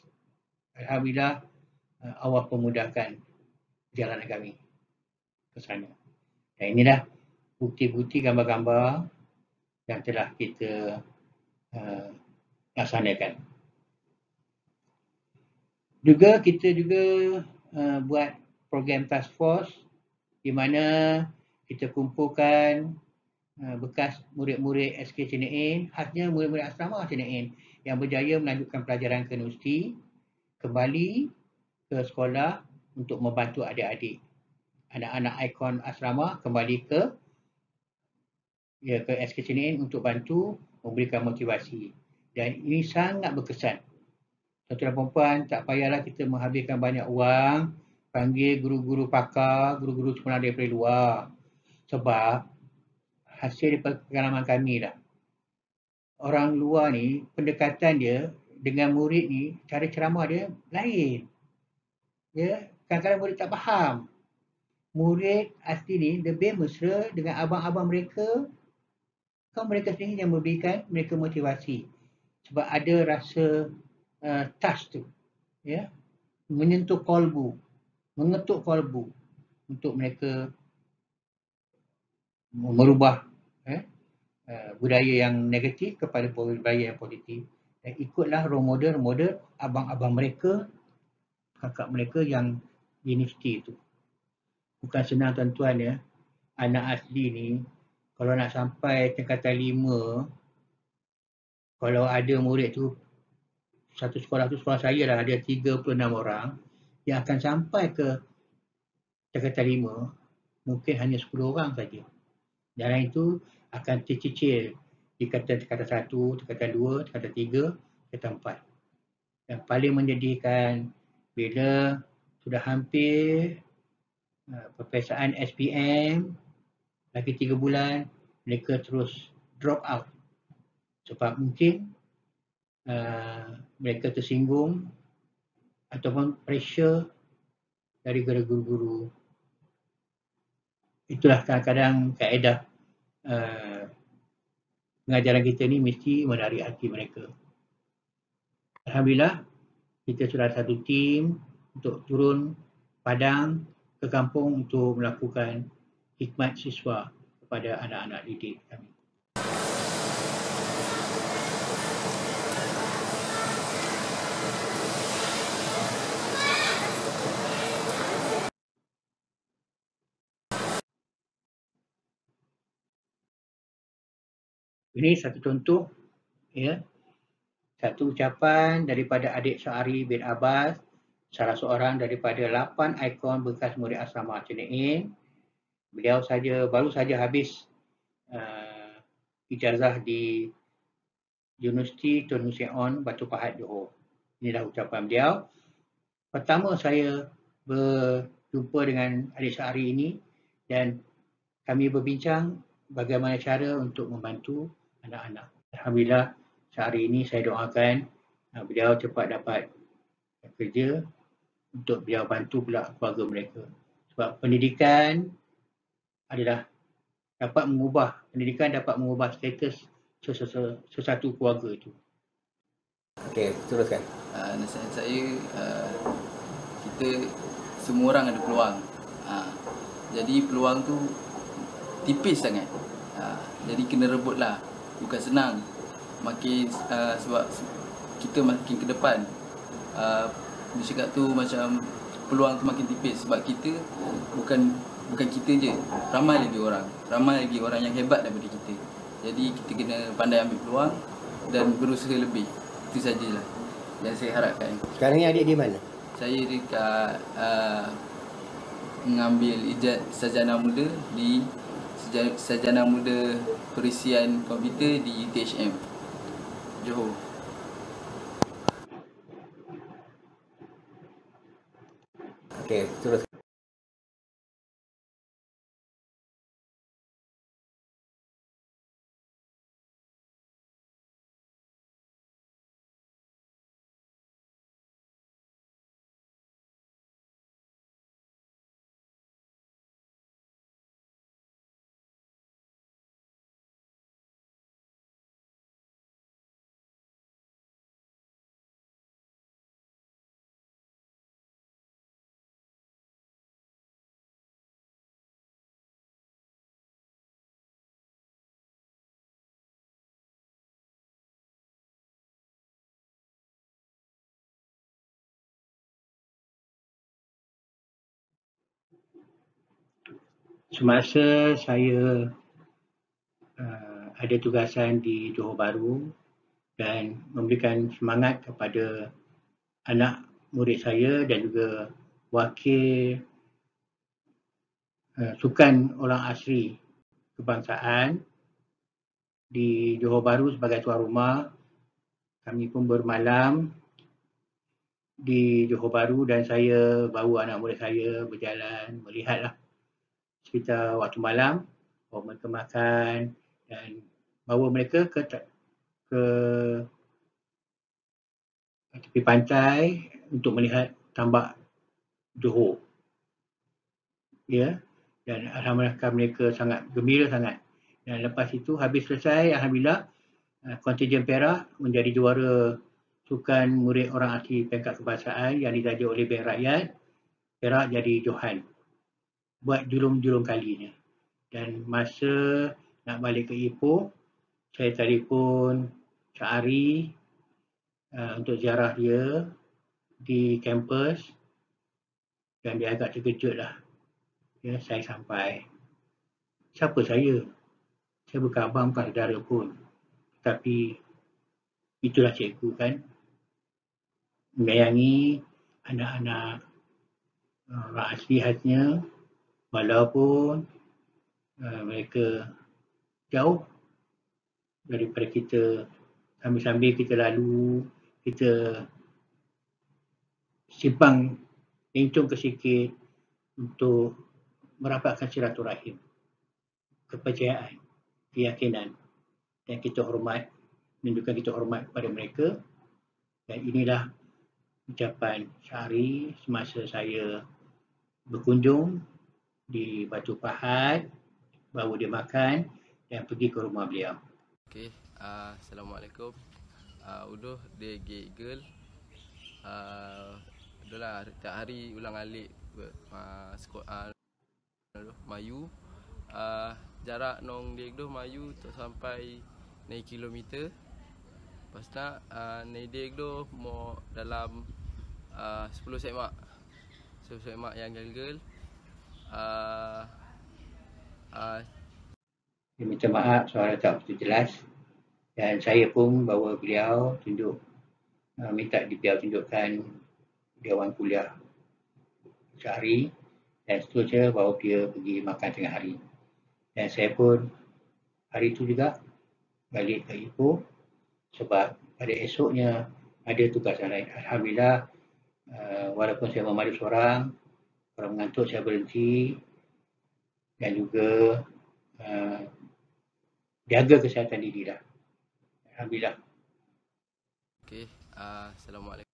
Alhamdulillah, Allah memudahkan jalan kami ke sana. Dan inilah bukti-bukti gambar-gambar yang telah kita laksanakan. Juga kita buat program task force di mana kita kumpulkan bekas murid-murid SK Cenein, khasnya murid-murid asrama Cenein yang berjaya melanjutkan pelajaran ke universiti, kembali ke sekolah untuk membantu adik-adik. Anak-anak ikon asrama kembali ke SK Cenein untuk bantu memberikan motivasi. Dan ini sangat berkesan. Tuan-tuan dan puan-puan, tak payahlah kita menghabiskan banyak wang panggil guru-guru pakar, guru-guru sekolah daripada luar. Sebab hasil daripada pengalaman kami lah. Orang luar ni, pendekatan dia dengan murid ni, cara ceramah dia lain. Ya, kadang-kadang murid tak faham. Murid asli ni lebih mesra dengan abang-abang mereka. Mereka sendiri yang memberikan mereka motivasi. Sebab ada rasa touch tu, ya, menyentuh kolbu, mengetuk kolbu untuk mereka merubah budaya yang negatif kepada budaya yang positif, dan ikutlah role model abang-abang mereka, kakak mereka yang universiti itu. Bukan senang tuan-tuan ya, anak asli ni kalau nak sampai tingkatan 5, kalau ada murid tu, satu sekolah tu, sekolah saya lah ada 36 orang, yang akan sampai ke tingkatan 5 mungkin hanya 10 orang saja. Dalam itu akan tercicir di tingkatan 1, tingkatan 2, tingkatan 3, tingkatan 4. Yang paling menyedihkan bila sudah hampir peperiksaan SPM, lagi 3 bulan, mereka terus drop out. Sebab mungkin mereka tersinggung ataupun pressure dari guru-guru. Itulah kadang-kadang kaedah pengajaran kita ni mesti menarik hati mereka. Alhamdulillah, kita sudah satu tim untuk turun padang ke kampung untuk melakukan khidmat siswa kepada anak-anak didik kami. Ini satu contoh, ya, satu ucapan daripada adik Syahri bin Abbas, salah seorang daripada 8 ikon bekas murid asrama Cenein. Beliau baru saja habis ijazah di Universiti Tun Hussein Batu Pahat, Johor. Inilah ucapan beliau. Pertama saya berjumpa dengan adik Syahri ini dan kami berbincang bagaimana cara untuk membantu anak-anak. Alhamdulillah, sehari ini saya doakan beliau cepat dapat kerja untuk beliau bantu pula keluarga mereka. Sebab pendidikan dapat mengubah status sesuatu keluarga itu. Okey, teruskan. Nasihat saya, kita semua orang ada peluang. Jadi peluang tu tipis sangat. Jadi kena rebutlah. Bukan senang. Makin sebab kita makin ke depan. Dia cakap tu macam peluang tu makin tipis sebab kita bukan kita je. Ramai lagi orang yang hebat daripada kita. Jadi kita kena pandai ambil peluang dan berusaha lebih. Itu sajalah yang saya harapkan. Sekarang ni adik di mana? Saya dekat mengambil ijazah sarjana muda di Sarjana Muda Perisian Komputer di UTHM Johor. Okey, terus. Semasa saya ada tugasan di Johor Bahru dan memberikan semangat kepada anak murid saya dan juga wakil sukan orang asli kebangsaan di Johor Bahru sebagai tuan rumah, kami pun bermalam di Johor Bahru dan saya bawa anak murid saya berjalan, melihatlah sekitar waktu malam, bawa mereka makan dan bawa mereka ke tepi pantai untuk melihat tambak Johor. Ya, dan alhamdulillah mereka sangat gembira sangat. Dan lepas itu habis selesai, alhamdulillah kontingen Perak menjadi juara sukan murid orang asli peringkat kebangsaan yang ditaja oleh Bank Rakyat, Perak jadi Johan. Buat julung-julung kalinya. Dan masa nak balik ke Ipoh, saya telefon Cik Ari untuk ziarah dia di kampus dan dia agak terkejut lah. Ya, saya sampai. Siapa saya? Saya bukan abang, bukan saudara pun. Tapi itulah cikgu kan. Menyayangi anak-anak orang asli khasnya walaupun mereka jauh daripada kita. Sambil-sambil kita lalu, kita simpang lencong ke sikit untuk merapatkan silaturahim, kepercayaan, keyakinan, dan kita hormat, menunjukkan kita hormat kepada mereka. Dan inilah ucapan Syahri semasa saya berkunjung di Batu Pahat, bawa dia makan dan pergi ke rumah beliau. Okey, Assalamualaikum. Uduh dia gay girl. Itulah tiap hari ulang alik sekolah Mayu. Jarak nong dia tu Mayu tu sampai 9 kilometer. Lepas nak dia tu mau dalam 10 semak. 10 semak yang girl. Saya minta maaf suara tak begitu jelas dan saya pun bawa beliau minta beliau tunjukkan dewan kuliah Syahri dan seterusnya bawa dia pergi makan tengah hari. Dan saya pun hari itu juga balik ke Ipoh sebab pada esoknya ada tugas yang lain. Alhamdulillah, walaupun saya memadu seorang, kalau mengantuk saya berhenti dan juga jaga kesihatan diri lah. Alhamdulillah. Okey, Assalamualaikum.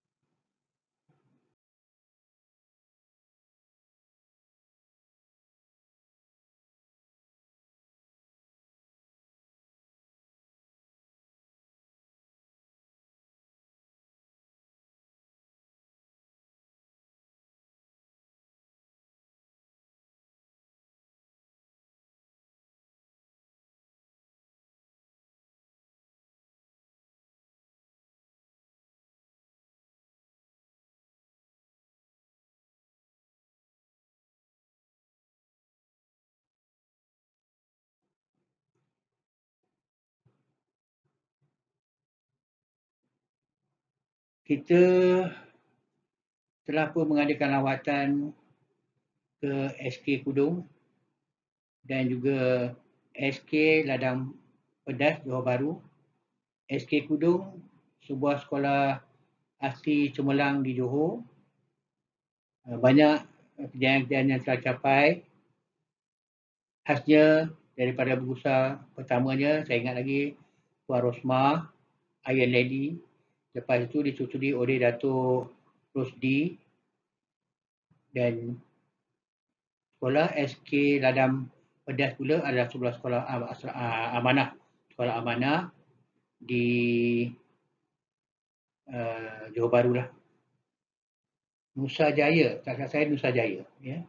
Kita telah pun mengadakan lawatan ke SK Kudung dan juga SK Ladang Pedas, Johor Bahru. SK Kudung, sebuah sekolah asli cemerlang di Johor. Banyak kejayaan-kejayaan yang telah capai. Khasnya daripada berusaha pertamanya, saya ingat lagi Puan Rosmah, Iron Lady. Lepas itu disusuli oleh Datuk Rosdi dan sekolah SK Ladang Pedas pula adalah sebuah sekolah amanah. Sekolah amanah di Johor Bahru lah. Nusa Jaya, tak salah saya Nusa Jaya. Ya.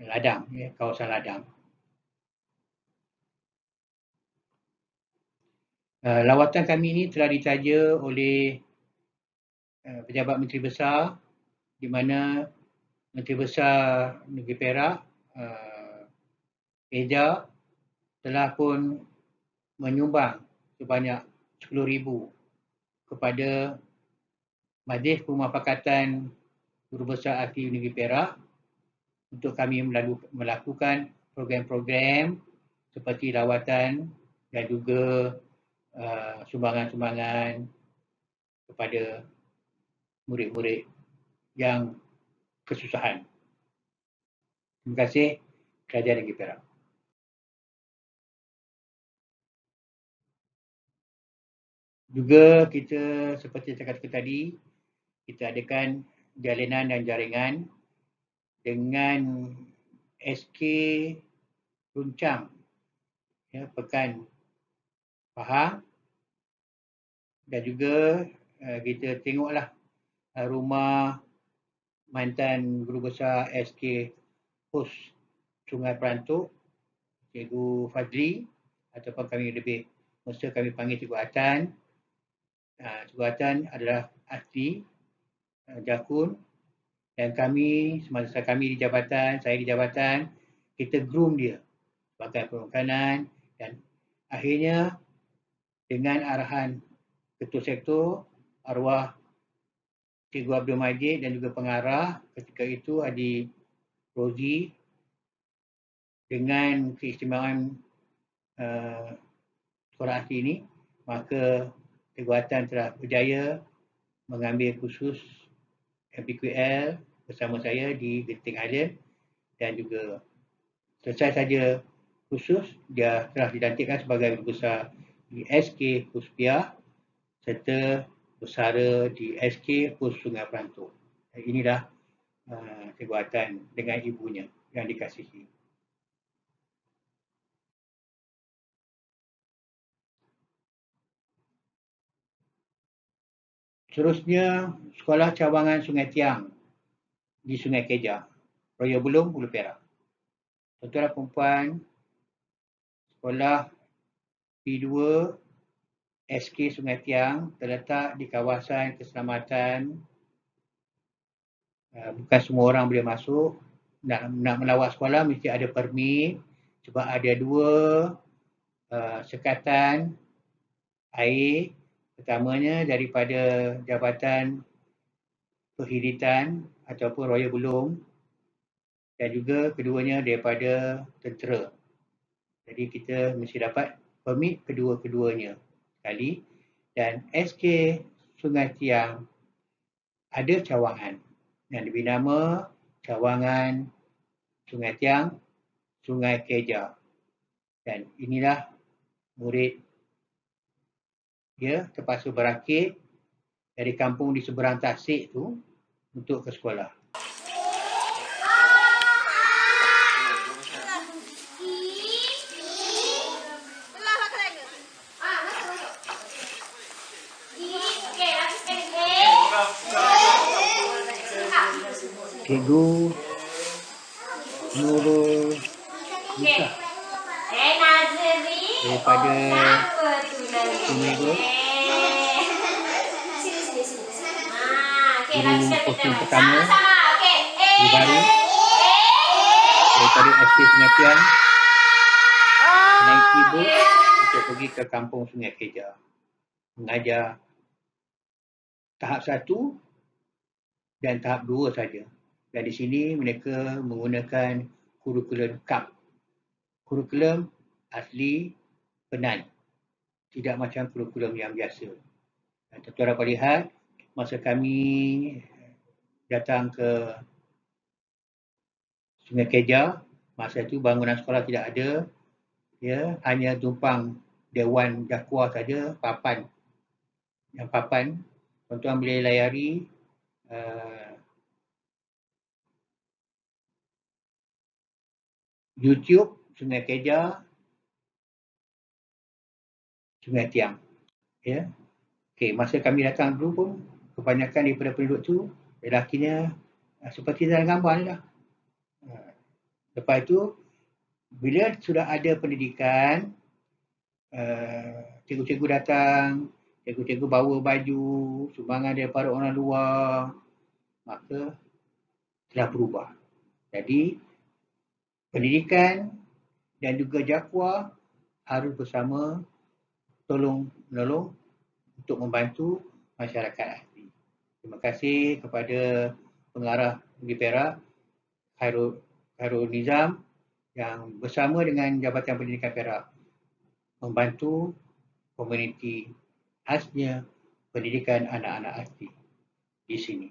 Ladang, ya, kawasan Ladang. Lawatan kami ini telah ditaja oleh pejabat Menteri Besar di mana Menteri Besar Negeri Perak, Eja, telah pun menyumbang sebanyak 10,000 kepada Majlis Pemufakatan Guru Besar Asli Negeri Perak untuk kami melakukan program-program seperti lawatan dan juga sumbangan-sumbangan kepada murid-murid yang kesusahan. Terima kasih Kerajaan Negeri Perak. Juga kita seperti saya katakan tadi, kita adakan jalinan dan jaringan dengan SK Runcang, ya, Pekan Pahang dan juga kita tengoklah rumah mantan Guru Besar SK PUS Sungai Perantuk, Cikgu Fadli, ataupun kami lebih mesti kami panggil Cikgu Atan. Cikgu Atan adalah ahli jakun, dan kami, semasa kami di jabatan, saya di jabatan, kita groom dia sebagai perikanan, dan akhirnya dengan arahan Ketua Sektor arwah Cikgu Abdul Majid dan juga pengarah ketika itu Haji Rozi, dengan keistimewaan sekolah asli ini, maka Cikgu Atan telah berjaya mengambil kursus MPQL bersama saya di Genting Island, dan juga selesai saja kursus, dia telah dilantikkan sebagai Guru Besar di SK Puspiah serta bersara di SK Pus Sungai Perantuk. Inilah Cikgu Atan dengan ibunya yang dikasihi. Seterusnya, Sekolah Cawangan Sungai Tiang di Sungai Kejak, Raya Belum, Hulu Perak. Tuan-tuan dan puan-puan, Sekolah P2 SK Sungai Tiang terletak di kawasan keselamatan. Bukan semua orang boleh masuk. Nak melawat sekolah mesti ada permit, sebab ada 2 sekatan air. Pertamanya daripada Jabatan Perhiritan ataupun Raya Belum, dan juga keduanya daripada tentera. Jadi kita mesti dapat permit kedua-keduanya sekali. Dan SK Sungai Tiang ada cawangan yang diberi nama Cawangan Sungai Tiang, Sungai Kejak. Dan inilah murid dia terpaksa berakit dari kampung di seberang Tasik tu untuk ke sekolah. Cikgu Nurul Nisa daripada Sumego, guru posting pertama, guru baru daripada SK Sungai Tiang, naik keyboard untuk pergi ke kampung Sungai Kejak, mengajar tahap 1 dan tahap 2 saja. Dan di sini mereka menggunakan kurikulum CAP, kurikulum asli Penang, tidak macam kurikulum yang biasa. Dan tuan-tuan dapat lihat, masa kami datang ke Sungai Kejak, masa itu bangunan sekolah tidak ada, ya, hanya tumpang Dewan Jakwa saja, papan. Yang papan, tuan-tuan boleh layari YouTube Sungai Kejak, Sungai Tiang. Ya. Okey, masa kami datang dulu pun, kebanyakan daripada penduduk tu, lelakinya seperti dalam gambar ni lah. Lepas itu, bila sudah ada pendidikan, cikgu-cikgu datang, cikgu-cikgu bawa baju, sumbangan daripada orang luar, maka telah berubah. Jadi, pendidikan dan juga Jakwa harus bersama tolong-menolong untuk membantu masyarakat asli. Terima kasih kepada pengarah Negeri Perak, Khairul Nizam, yang bersama dengan Jabatan Pendidikan Perak membantu komuniti khasnya pendidikan anak-anak asli di sini.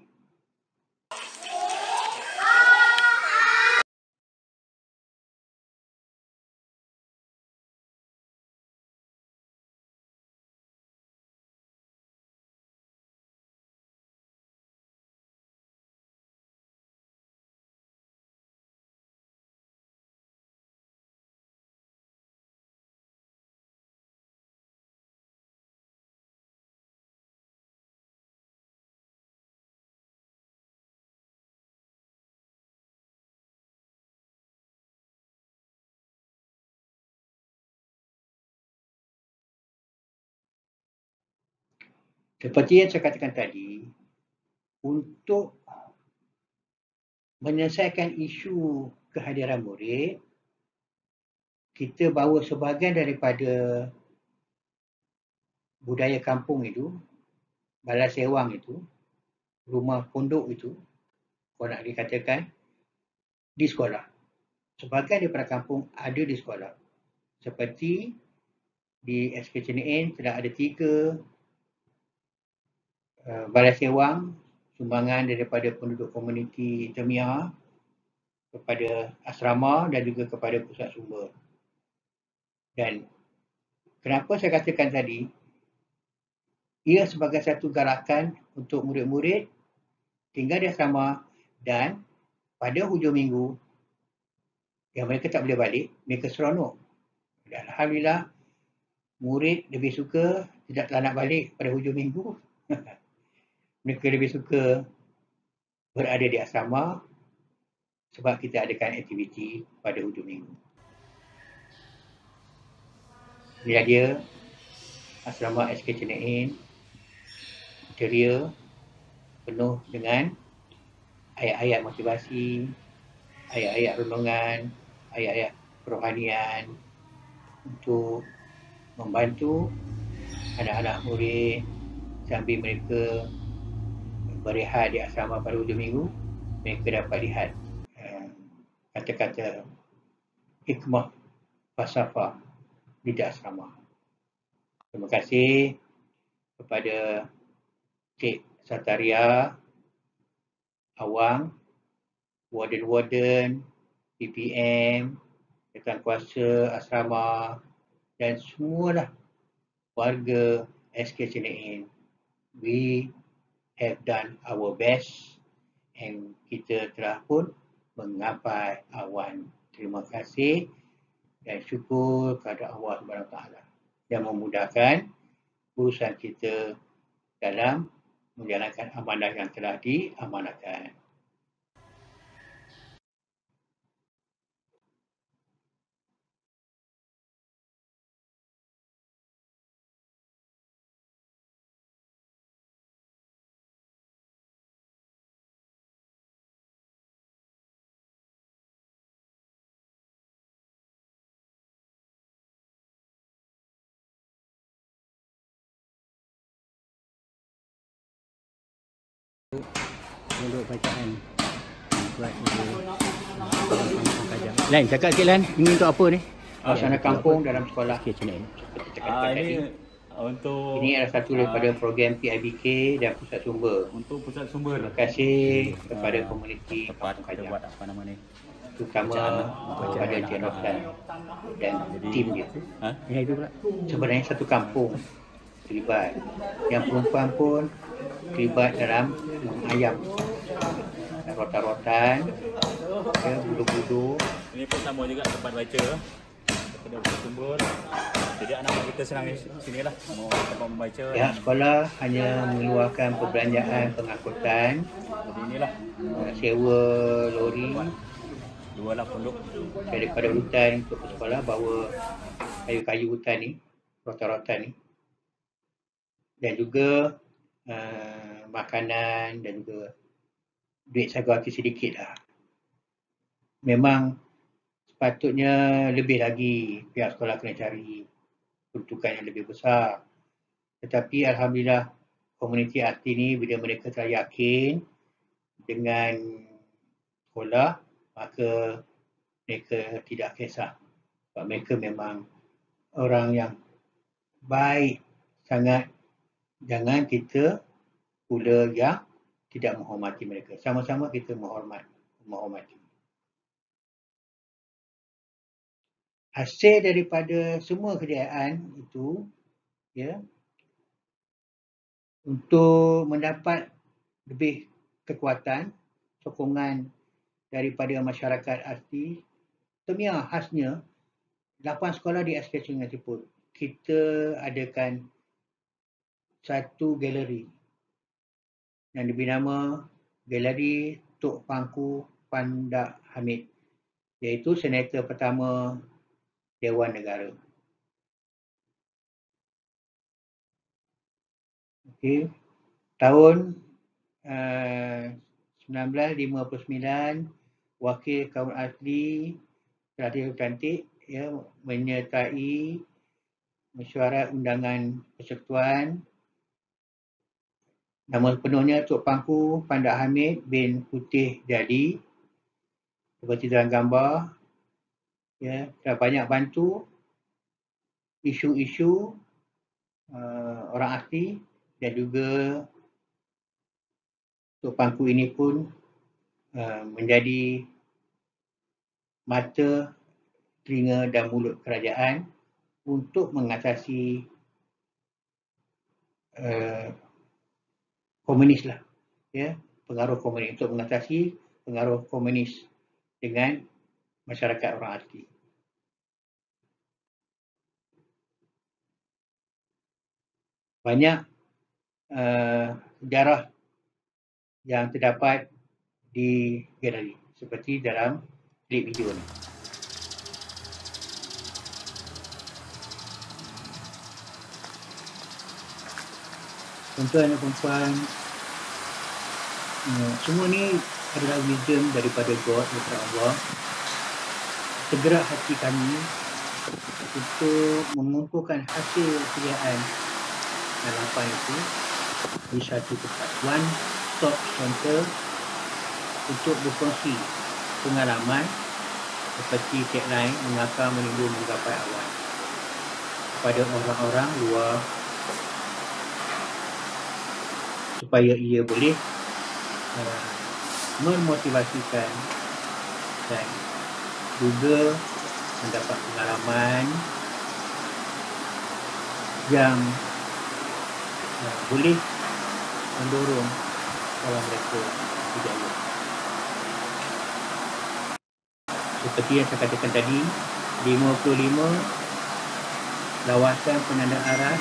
Seperti yang saya katakan tadi, untuk menyelesaikan isu kehadiran murid, kita bawa sebahagian daripada budaya kampung itu, balas sewang itu, rumah pondok itu, kalau nak dikatakan, di sekolah. Sebahagian daripada kampung ada di sekolah. Seperti di SKCNN telah ada 3 balas sewang sumbangan daripada penduduk komuniti Termiah kepada asrama dan juga kepada pusat sumber. Dan kenapa saya katakan tadi, ia sebagai satu gerakan untuk murid-murid tinggal di asrama dan pada hujung minggu yang mereka tak boleh balik, mereka seronok. Dan alhamdulillah, murid lebih suka tidak nak balik pada hujung minggu. Mereka lebih suka berada di asrama sebab kita adakan aktiviti pada hujung minggu. Inilah dia asrama SKCNN, ceria, penuh dengan ayat-ayat motivasi, ayat-ayat renungan, ayat-ayat kerohanian untuk membantu anak-anak murid sambil mereka berehat di asrama pada hujung minggu, mereka dapat lihat kata-kata hikmah falsafah di asrama. Terima kasih kepada Cik Sataria, Awang, warden-warden, PPM, rekan kuasa asrama dan semualah warga SKCNN. We have done our best and kita telah pun menggapai awan. Terima kasih dan syukur kepada Allah SWT yang memudahkan urusan kita dalam menjalankan amanah yang telah diamanahkan. Untuk bacaan buat Lan, cakap sikit Lan, ini untuk apa ni? Suasana kampung dalam sekolah SKCNN. Seperti cakap tadi, Untuk ini adalah satu daripada program PIBK dan pusat sumber. untuk pusat sumber Terima kasih kepada komuniti tempat Kampung kita Kajang, buat apa nama ni? terutama kepada Encik Roslan dan tim dia. Ha? Ya, itu pula. Sebenarnya satu kampung terlibat. Yang perempuan pun terlibat dalam ayam, rotan-rotan, budu-budu. Ini pun sama juga tempat baca daripada pusat sumber. Jadi anak-anak kita senang sini lah mau tempat membaca. Pihak sekolah hanya mengeluarkan perbelanjaan pengangkutan, Jadi inilah sewa lori dua lah pondok. daripada hutan untuk ke sekolah, bawa kayu-kayu hutan ni, rotan-rotan ni, dan juga makanan dan juga duit sagu-hati sedikit lah. Memang sepatutnya lebih lagi pihak sekolah kena cari peruntukan yang lebih besar. Tetapi alhamdulillah komuniti arti ni bila mereka telah yakin dengan sekolah, maka mereka tidak kisah. Sebab mereka memang orang yang baik sangat. Jangan kita pula yang tidak menghormati mereka. Sama-sama kita menghormati. Hasil daripada semua kejayaan itu, ya, untuk mendapat lebih kekuatan, sokongan daripada masyarakat arti, Termiah khasnya 8 sekolah di SKCNN tersebut. Kita adakan satu galeri yang diberi nama Galeri Tok Pangku Pandak Hamid, iaitu senator pertama Dewan Negara. Okey. Tahun 1959, wakil kaum asli Sarawak Cantik ya menyertai mesyuarat undangan persekutuan. Nama penuhnya Tok Pangku Pandak Hamid bin Putih Jadi. Seperti dalam gambar, ya, telah banyak bantu isu-isu orang asli dan juga Tok Pangku ini pun menjadi mata, telinga dan mulut kerajaan untuk mengatasi komunis lah, ya, pengaruh komunis, untuk mengatasi pengaruh komunis dengan masyarakat orang asli. Banyak sejarah yang terdapat di galeri seperti dalam klip video ni. Tuan-tuan dan puan-puan, semua ni adalah wisdom daripada God, daripada Allah. Segera hati kami untuk mengumpulkan hasil kerjaan dalapan itu di satu tempat, one stop center, untuk berkongsi pengalaman seperti tagline mengakar, menunggu, menggapai awal kepada orang-orang luar supaya ia boleh memotivasikan dan juga mendapat pengalaman yang boleh mendorong orang mereka berjaya. Seperti yang saya katakan tadi, 55 lawasan penanda arah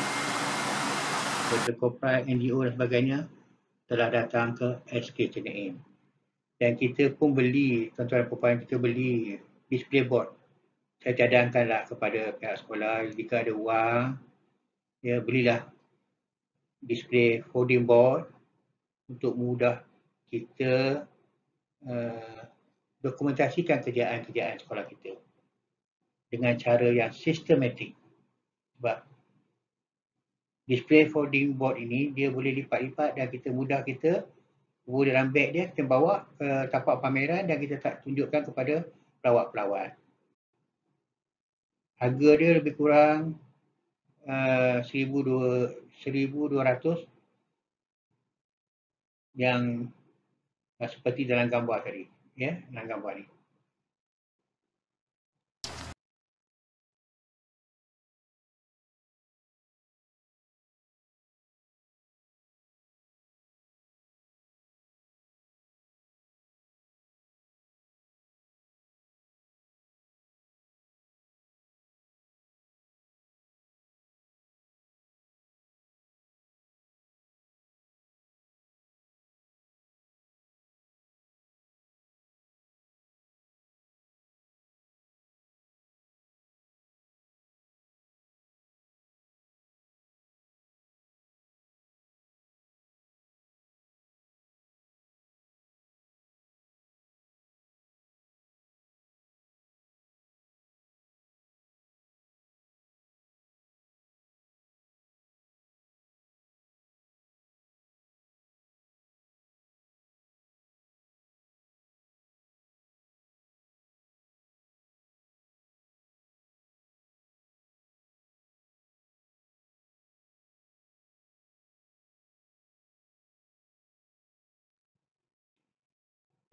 korporat, NGO dan sebagainya telah datang ke SK Cina. Dan kita pun beli, tuan-tuan dan puan, kita beli display board. Saya cadangkanlah kepada pihak sekolah, jika ada wang, ya, belilah display folding board untuk mudah kita dokumentasikan kerjaan-kerjaan sekolah kita dengan cara yang sistematik. Sebab display folding board ini dia boleh lipat-lipat dan kita mudah kita bawa dalam beg dia, kita bawa ke tapak pameran dan kita tak tunjukkan kepada pelawat-pelawat. Harga dia lebih kurang 1,200 yang seperti dalam gambar tadi, ya, dalam gambar ni.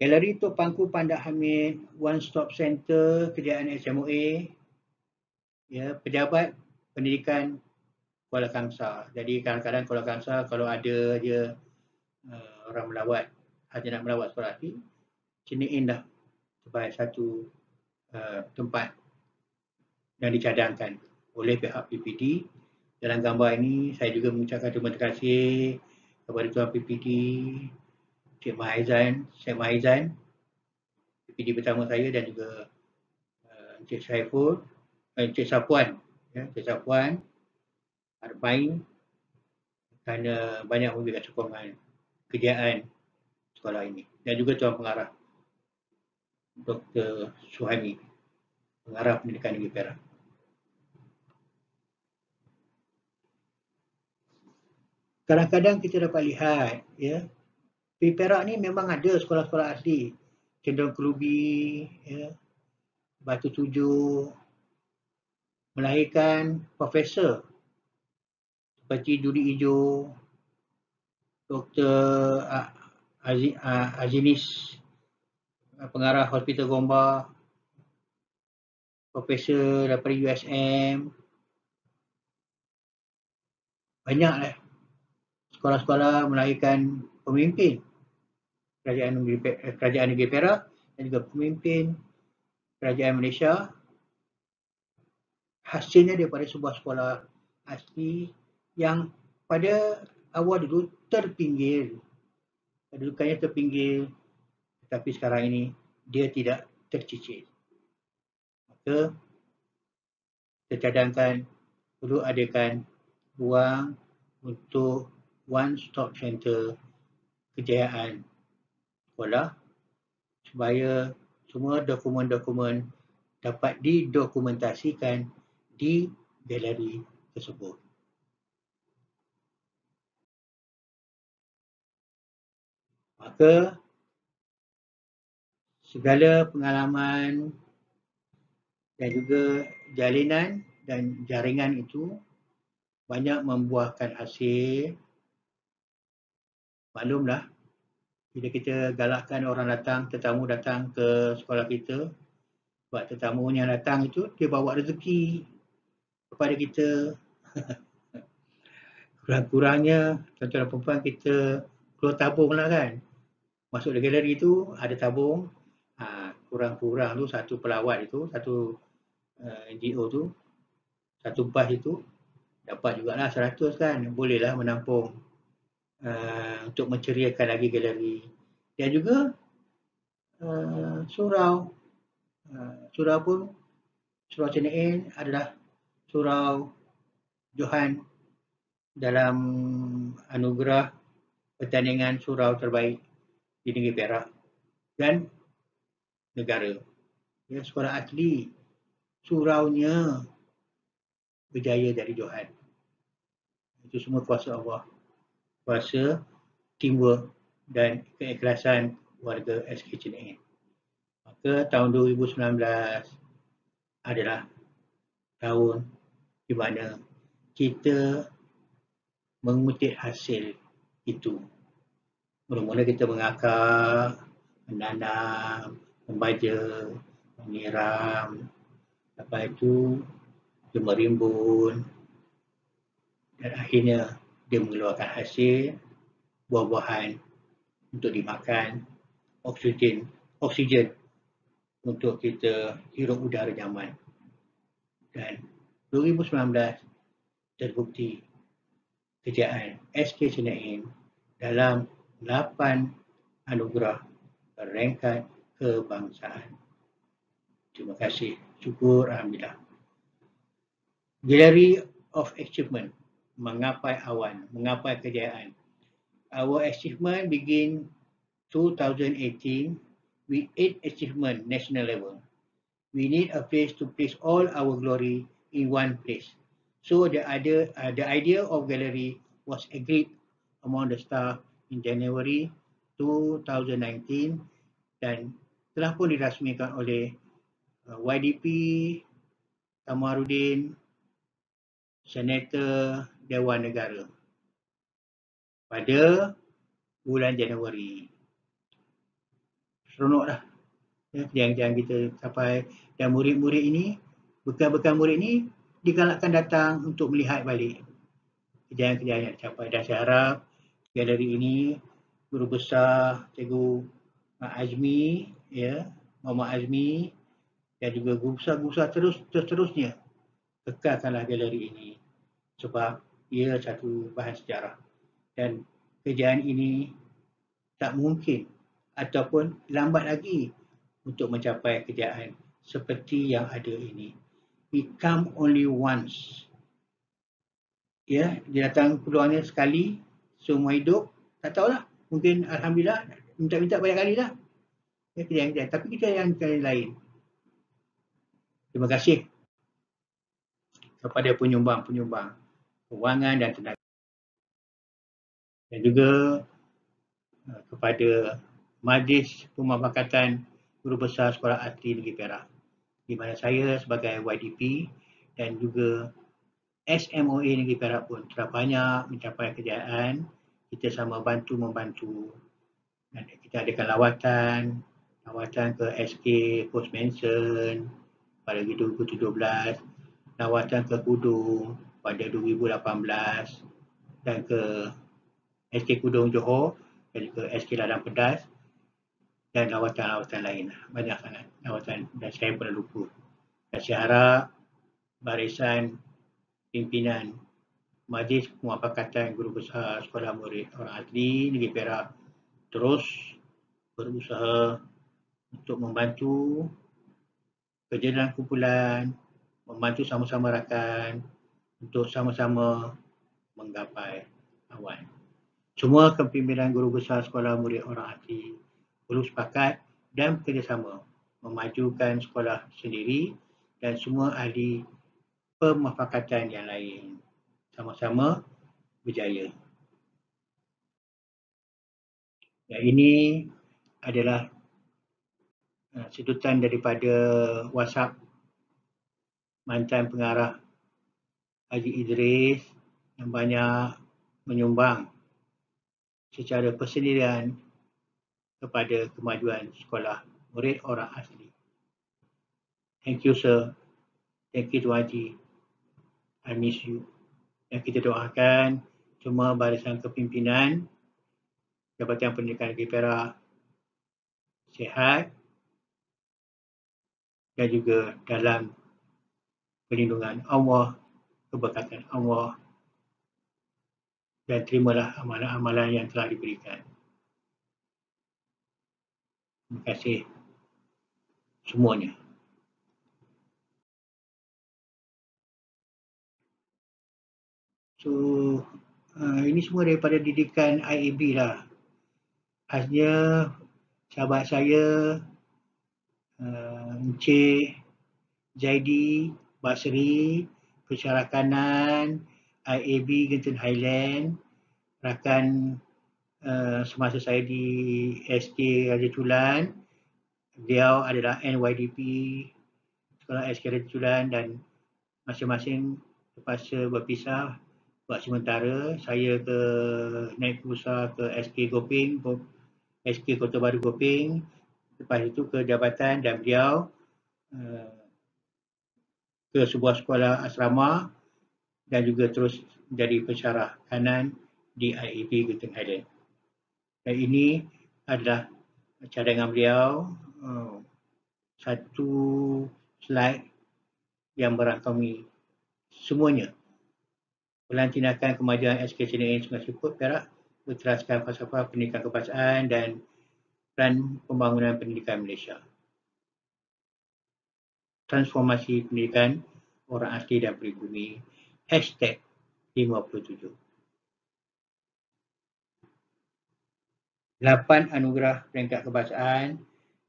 Galeri Tok Pangku Pandak Hamid, One Stop Center, kerjaan SMOA, ya, pejabat pendidikan Kuala Kangsar. Jadi kadang-kadang Kuala Kangsar kalau ada je orang melawat, hanya nak melawat sekolah ni, Cina dah sebagai satu tempat yang dicadangkan oleh pihak PPD. Dalam gambar ini saya juga mengucapkan terima kasih kepada Tuan PPD, Cik Mahizan, PPD pertama saya, dan juga Cik Sapuan, ya, Cik Sapuan, Arbain, kerana banyak memberikan sokongan kejayaan sekolah ini. Dan juga Tuan Pengarah Dr. Suhaimi, Pengarah Pendidikan Negeri Perak. Kadang-kadang kita dapat lihat, ya, di Perak ni memang ada sekolah-sekolah asli. Cenderung Kerubi, ya, Batu Tujuh, melahirkan profesor seperti Duri Ijo, Dr. Azinis, Pengarah Hospital Gombak, profesor daripada USM. Banyaklah sekolah-sekolah melahirkan pemimpin kerajaan negeri Perak dan juga pemimpin kerajaan Malaysia. Hasilnya daripada sebuah sekolah asli yang pada awal dulu terpinggir. Kedudukannya terpinggir, tetapi sekarang ini dia tidak tercicir. Maka kita cadangkan perlu adakan ruang untuk one-stop center kejayaan sekolah supaya semua dokumen-dokumen dapat didokumentasikan di galeri tersebut. Maka segala pengalaman dan juga jalinan dan jaringan itu banyak membuahkan hasil. Maklumlah, bila kita galakkan orang datang, tetamu datang ke sekolah kita, sebab tetamu yang datang itu dia bawa rezeki kepada kita. Kurang-kurangnya tuan-tuan dan perempuan kita keluar tabung lah kan. Masuk di galeri itu ada tabung, kurang-kurang tu satu pelawat itu, satu NGO tu, satu bas itu dapat jugalah 100 kan, bolehlah menampung untuk menceriakan lagi galeri. Dan juga surau. Surau pun, Surau Cenain adalah surau Johan dalam anugerah pertandingan surau terbaik di negeri Perak dan negara. Ya, sekolah asli, suraunya berjaya dari Johan. Itu semua kuasa Allah, kuasa teamwork dan keikhlasan warga SK Cenain. Maka tahun 2019 adalah tahun di mana kita mengutip hasil itu. Mula-mula kita mengakar, menanam, membaja, menyiram, lepas itu dia merimbun dan akhirnya dia mengeluarkan hasil buah-buahan untuk dimakan, oksigen untuk kita hirup udara nyaman. Dan 2019 terbukti kejayaan SK Cenain dalam 8 anugerah peringkat kebangsaan. Terima kasih. Syukur, alhamdulillah. Gallery of Achievement, menggapai awan, menggapai kejayaan. Our achievement begin 2018 with 8 achievement national level. We need a place to place all our glory in one place. So the idea of gallery was agreed among the staff in January 2019 dan telah pun dirasmikan oleh YDP Kamarudin, Senator Dewan Negara pada bulan Januari. Seronoklah kerjaan-kerjaan kita sampai, dan murid-murid ini, bekal-bekal murid ini digalakkan datang untuk melihat balik kejayaan-kejayaan yang dicapai. Dan saya harap galeri ini guru besar Cikgu Azmi, ya, Muhammad Azmi, dan juga guru besar seterusnya kekalkanlah galeri ini sebab ia satu bahan sejarah dan kejayaan ini tak mungkin ataupun lambat lagi untuk mencapai kejayaan seperti yang ada ini. It come only once Ya, dia datang peluangnya sekali seumur hidup, tak tahulah. Mungkin alhamdulillah minta-minta banyak kali lah. Ya, kita yang tapi kita yang lain. Terima kasih kepada penyumbang-penyumbang kewangan dan tenaga. Dan juga kepada Majlis Pemufakatan Guru Besar Sekolah Asli Negeri Perak, di mana saya sebagai YDP dan juga SMOA Negeri Perak pun telah banyak mencapai kejayaan. Kita sama membantu. Dan kita adakan lawatan ke SK Post Mansion pada 2017, lawatan ke Kudung pada 2018 dan ke SK Kudung Johor dan ke SK Ladang Pedas dan lawatan-lawatan lain. Banyak sangat lawatan dan saya pernah lupa. Dan saya harap barisan pimpinan Majlis Pemufakatan Guru Besar Sekolah Murid Orang Asli Negeri Perak terus berusaha untuk membantu kerja dalam kumpulan, membantu sama-sama rakan untuk sama-sama menggapai awan. Semua kepimpinan guru besar sekolah murid orang asli perlu sepakat dan bekerjasama memajukan sekolah sendiri dan semua ahli pemufakatan yang lain sama-sama berjaya. Dan ini adalah sedutan daripada WhatsApp mantan pengarah Haji Idris yang banyak menyumbang secara persendirian kepada kemajuan sekolah murid orang asli. Thank you sir. Thank you Tuan Haji. I miss you. Dan kita doakan semua barisan kepimpinan Jabatan Pendidikan Negeri Perak sihat dan juga dalam perlindungan Allah, keberkatan Allah, dan terimalah amalan-amalan yang telah diberikan. Terima kasih semuanya. So, ini semua daripada didikan IAB lah. Khasnya sahabat saya, Encik Zaidi Basri, Persyarakanan IAB Genting Highland, rakan semasa saya di SK Raja Chulan. Beliau adalah NYDP Sekolah SK Raja Chulan dan masing-masing terpaksa berpisah buat sementara. Saya naik besar ke SK Goping, SK Kota Baru Goping, lepas itu ke jabatan dan beliau ke sebuah sekolah asrama dan juga terus menjadi pensyarah kanan di IAB Genting Highland. Dan ini adalah cadangan beliau, satu slide yang merangkumi semuanya. Pelantikan kemajuan SKCNA Sungai Siput Perak berteraskan falsafah pendidikan kebangsaan dan plan pembangunan pendidikan Malaysia. Transformasi pendidikan orang asli dan pribumi #57. 8 anugerah peringkat kebangsaan,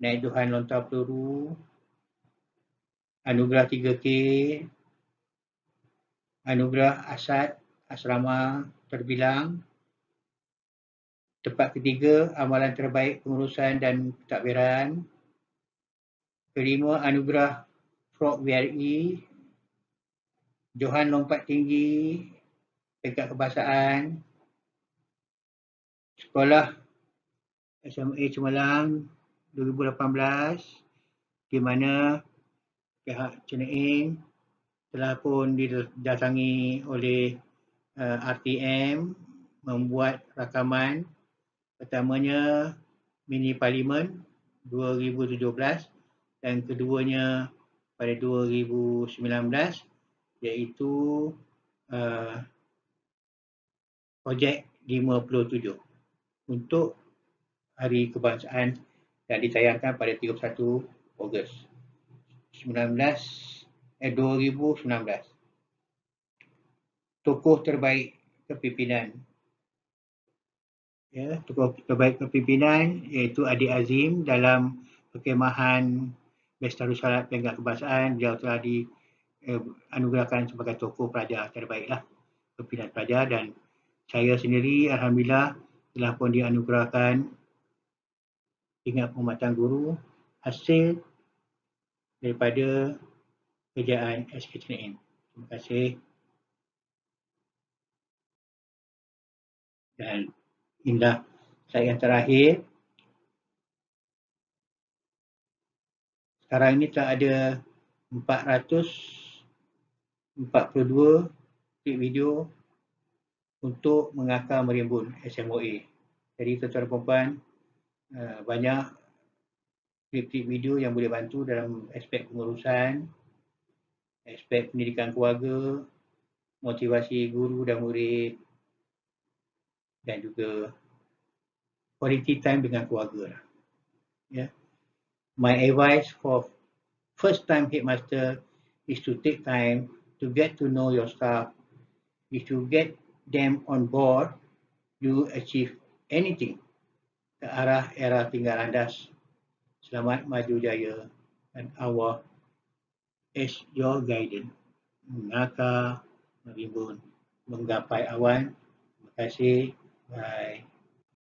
naik Duhan Lontar Peluru, anugerah 3K, anugerah Asad Asrama Terbilang, tempat ketiga amalan terbaik pengurusan dan pentadbiran, kelima anugerah Frog WRE, Johan Lompat Tinggi peringkat kebangsaan, sekolah SMA Cemerlang 2018, di mana pihak CNA telah pun didatangi oleh RTM membuat rakaman pertamanya mini parlimen 2017 dan keduanya pada 2019 iaitu projek 57 untuk Hari Kebangsaan dan ditayangkan pada 31 Ogos 2019. tokoh terbaik kepimpinan. Ya, tokoh terbaik kepimpinan iaitu Adik Azim dalam perkemahan Pesta Risyalat Peringkat Kebangsaan. Beliau telah dianugerahkan sebagai tokoh pelajar terbaik lah, kepimpinan pelajar, dan saya sendiri alhamdulillah telah pun dianugerahkan tingkat penghormatan guru hasil daripada kerjaan SKTN. Terima kasih. Dan inilah slide yang terakhir. Sekarang ini telah ada 442 klip video untuk mengakar merimbun SMOA. Jadi tuan-tuan dan puan, banyak klip-klip video yang boleh bantu dalam aspek pengurusan, aspek pendidikan keluarga, motivasi guru dan murid, dan juga quality time dengan keluarga. Ya. My advice for first time headmaster is to take time to get to know your staff. If you get them on board, you achieve anything ke arah era tinggal landas. Selamat maju jaya, dan Allah is your guidance. Mengakar, merimbun, menggapai awan. Terima kasih. Bye.